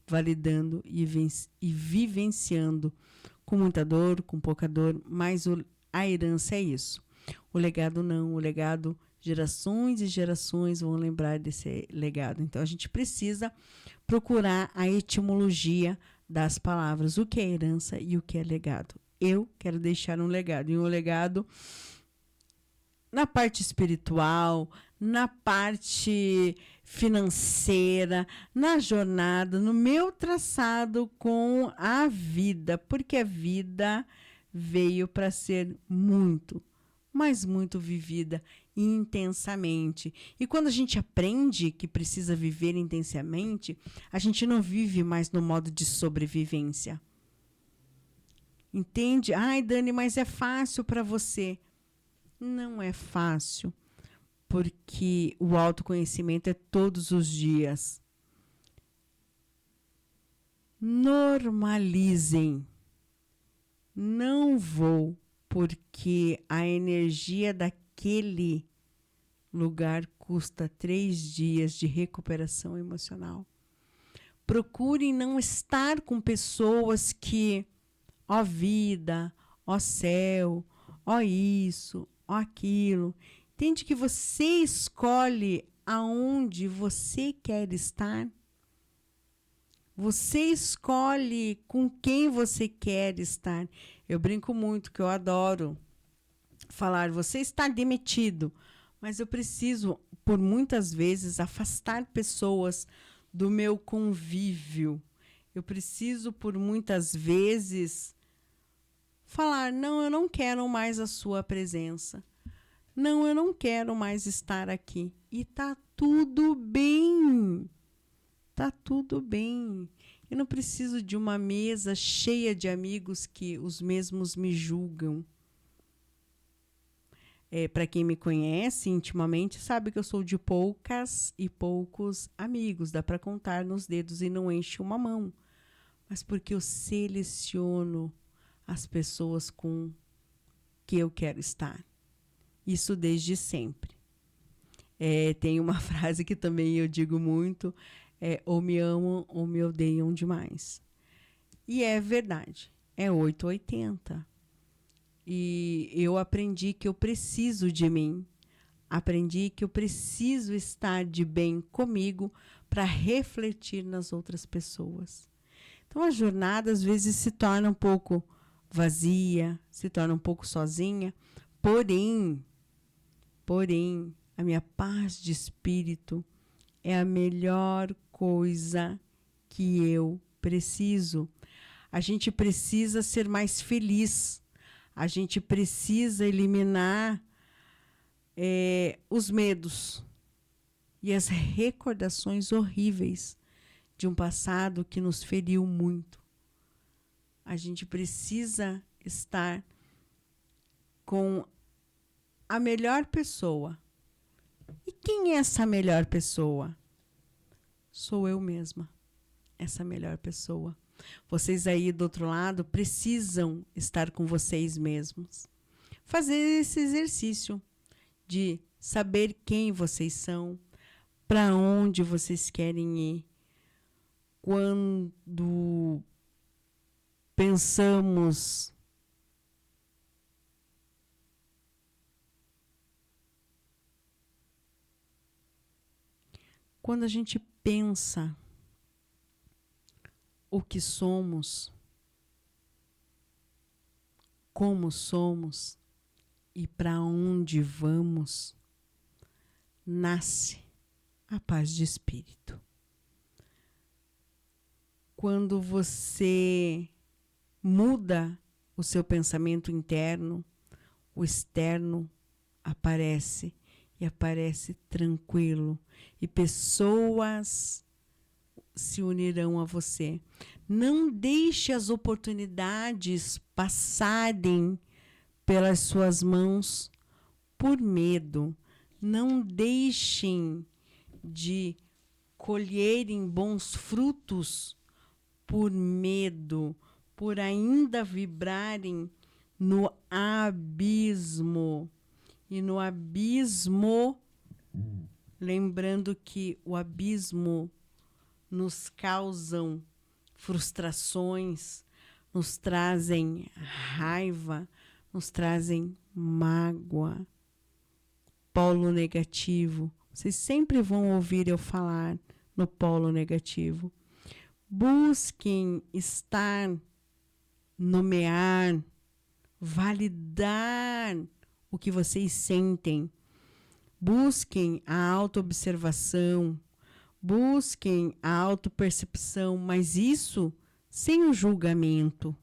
Speaker 2: validando e vivenciando. Com muita dor, com pouca dor, mas a herança é isso. O legado não, o legado, gerações e gerações vão lembrar desse legado. Então a gente precisa procurar a etimologia das palavras, o que é herança e o que é legado. Eu quero deixar um legado, e um legado na parte espiritual, na parte financeira, na jornada, no meu traçado com a vida, porque a vida veio para ser muito, mas muito vivida intensamente. E quando a gente aprende que precisa viver intensamente, a gente não vive mais no modo de sobrevivência. Entende? Ai, Dani, mas é fácil para você. Não é fácil, porque o autoconhecimento é todos os dias. Normalizem. Não vou, porque a energia daquele lugar custa 3 dias de recuperação emocional. Procurem não estar com pessoas que, ó vida, ó céu, ó isso, ó aquilo. Entende que você escolhe aonde você quer estar? Você escolhe com quem você quer estar. Eu brinco muito, que eu adoro falar, você está demitido, mas eu preciso, por muitas vezes, afastar pessoas do meu convívio. Eu preciso, por muitas vezes, falar, não, eu não quero mais a sua presença. Não, eu não quero mais estar aqui. E tá tudo bem. Tá tudo bem. Eu não preciso de uma mesa cheia de amigos que os mesmos me julgam. Para quem me conhece intimamente, sabe que eu sou de poucas e poucos amigos. Dá para contar nos dedos e não enche uma mão. Mas porque eu seleciono as pessoas com que eu quero estar. Isso desde sempre. Tem uma frase que também eu digo muito, ou me amam ou me odeiam demais. E é verdade, é 880. E eu aprendi que eu preciso de mim. Aprendi que eu preciso estar de bem comigo para refletir nas outras pessoas. Então a jornada às vezes se torna um pouco vazia, se torna um pouco sozinha, Porém, a minha paz de espírito é a melhor coisa que eu preciso. A gente precisa ser mais feliz. A gente precisa eliminar os medos e as recordações horríveis de um passado que nos feriu muito. A gente precisa estar com a melhor pessoa. E quem é essa melhor pessoa? Sou eu mesma, essa melhor pessoa. Vocês aí do outro lado precisam estar com vocês mesmos. Fazer esse exercício de saber quem vocês são, para onde vocês querem ir. Quando pensamos quando a gente pensa o que somos, como somos e para onde vamos, nasce a paz de espírito. Quando você muda o seu pensamento interno, o externo aparece e aparece tranquilo. E pessoas se unirão a você. Não deixe as oportunidades passarem pelas suas mãos por medo. Não deixem de colherem bons frutos por medo, por ainda vibrarem no abismo. E no abismo, lembrando que o abismo nos causam frustrações, nos trazem raiva, nos trazem mágoa, polo negativo. Vocês sempre vão ouvir eu falar no polo negativo. Busquem estar, nomear, validar o que vocês sentem. Busquem a autoobservação, busquem a autopercepção, mas isso sem o julgamento.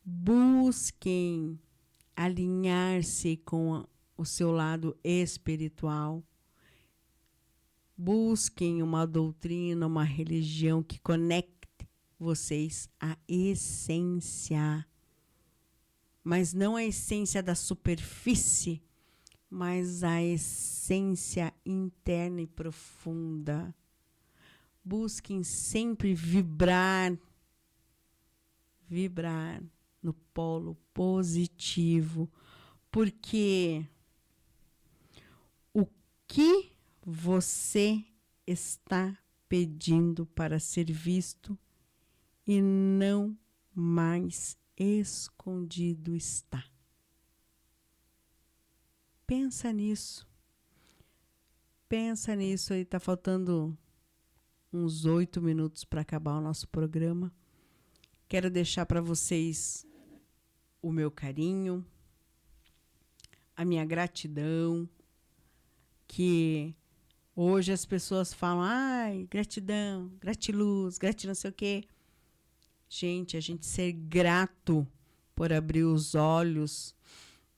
Speaker 2: Busquem alinhar-se com o seu lado espiritual. Busquem uma doutrina, uma religião que conecte vocês à essência. Mas não a essência da superfície, mas a essência interna e profunda. Busquem sempre vibrar no polo positivo, porque o que você está pedindo para ser visto e não mais escondido está. Pensa nisso. Pensa nisso aí. Tá faltando uns 8 minutos para acabar o nosso programa. Quero deixar para vocês o meu carinho, a minha gratidão, que hoje as pessoas falam, ai, gratidão, gratiluz, gratidão, não sei o quê. Gente, a gente ser grato por abrir os olhos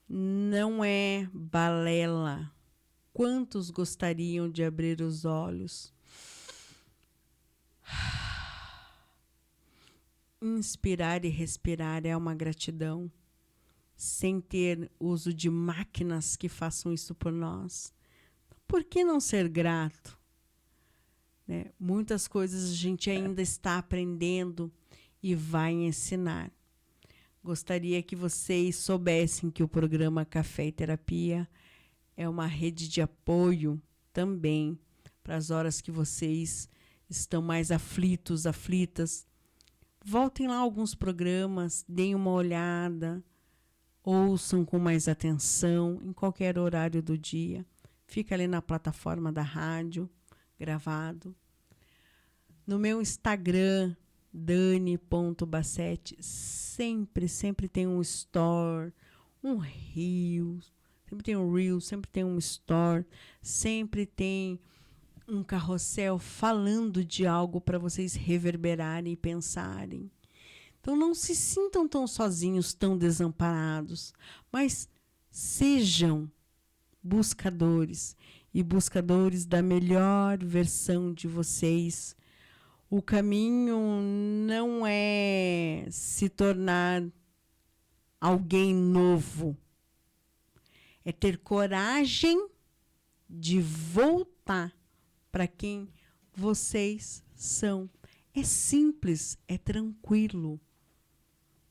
Speaker 2: não é balela. Quantos gostariam de abrir os olhos? Inspirar e respirar é uma gratidão, sem ter uso de máquinas que façam isso por nós. Por que não ser grato? Né? Muitas coisas a gente ainda está aprendendo e vai ensinar. Gostaria que vocês soubessem que o programa Café e Terapia é uma rede de apoio também para as horas que vocês estão mais aflitos, aflitas. Voltem lá alguns programas, deem uma olhada, ouçam com mais atenção em qualquer horário do dia. Fica ali na plataforma da rádio, gravado. No meu Instagram, Dani.Bassete, sempre tem um story, um reel, sempre tem um store, sempre tem um carrossel falando de algo para vocês reverberarem e pensarem. Então não se sintam tão sozinhos, tão desamparados, mas sejam buscadores e buscadores da melhor versão de vocês. O caminho não é se tornar alguém novo, é ter coragem de voltar para quem vocês são. É simples, é tranquilo.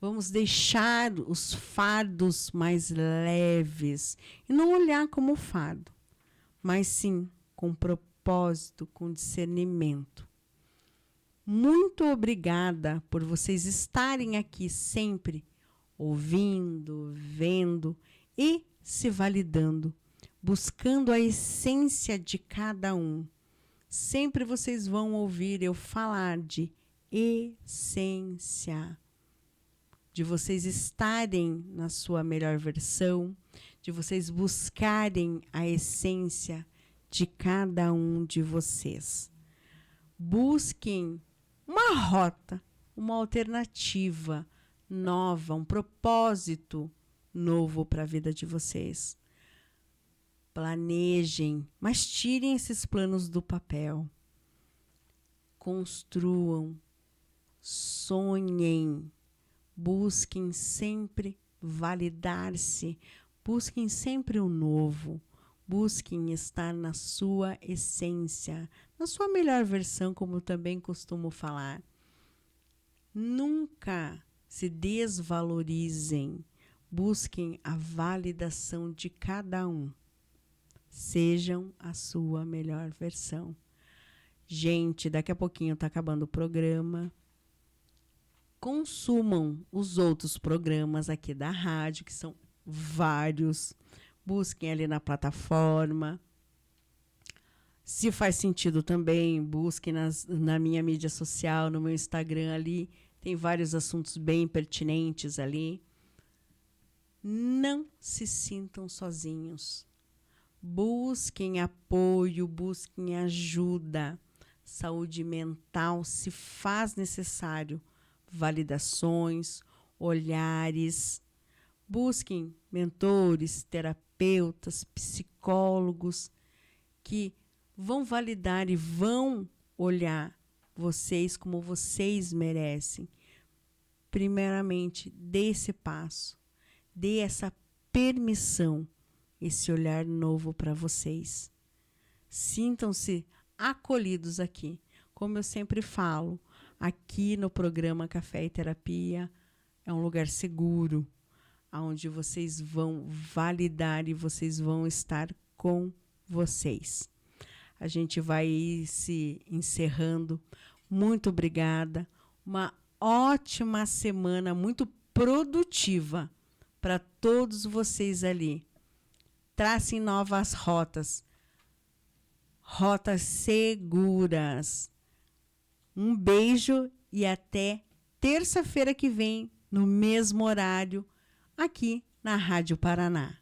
Speaker 2: Vamos deixar os fardos mais leves e não olhar como fardo, mas sim com propósito, com discernimento. Muito obrigada por vocês estarem aqui sempre, ouvindo, vendo e se validando, buscando a essência de cada um. Sempre vocês vão ouvir eu falar de essência, de vocês estarem na sua melhor versão, de vocês buscarem a essência de cada um de vocês. Busquem uma rota, uma alternativa nova, um propósito novo para a vida de vocês. Planejem, mas tirem esses planos do papel. Construam, sonhem, busquem sempre validar-se, busquem sempre o novo, busquem estar na sua essência, na sua melhor versão, como eu também costumo falar. Nunca se desvalorizem, busquem a validação de cada um. Sejam a sua melhor versão. Gente, daqui a pouquinho está acabando o programa. Consumam os outros programas aqui da rádio, que são vários. Busquem ali na plataforma. Se faz sentido também, busquem na minha mídia social, no meu Instagram ali. Tem vários assuntos bem pertinentes ali. Não se sintam sozinhos. Busquem apoio, busquem ajuda. Saúde mental se faz necessário. Validações, olhares. Busquem mentores, terapeutas, psicólogos que vão validar e vão olhar vocês como vocês merecem. Primeiramente, dê esse passo, dê essa permissão, esse olhar novo para vocês. Sintam-se acolhidos aqui. Como eu sempre falo, aqui no programa Café e Terapia é um lugar seguro, onde vocês vão validar e vocês vão estar com vocês. A gente vai se encerrando. Muito obrigada. Uma ótima semana, muito produtiva para todos vocês ali. Tracem novas rotas. Rotas seguras. Um beijo e até terça-feira que vem, no mesmo horário, aqui na Rádio Paraná.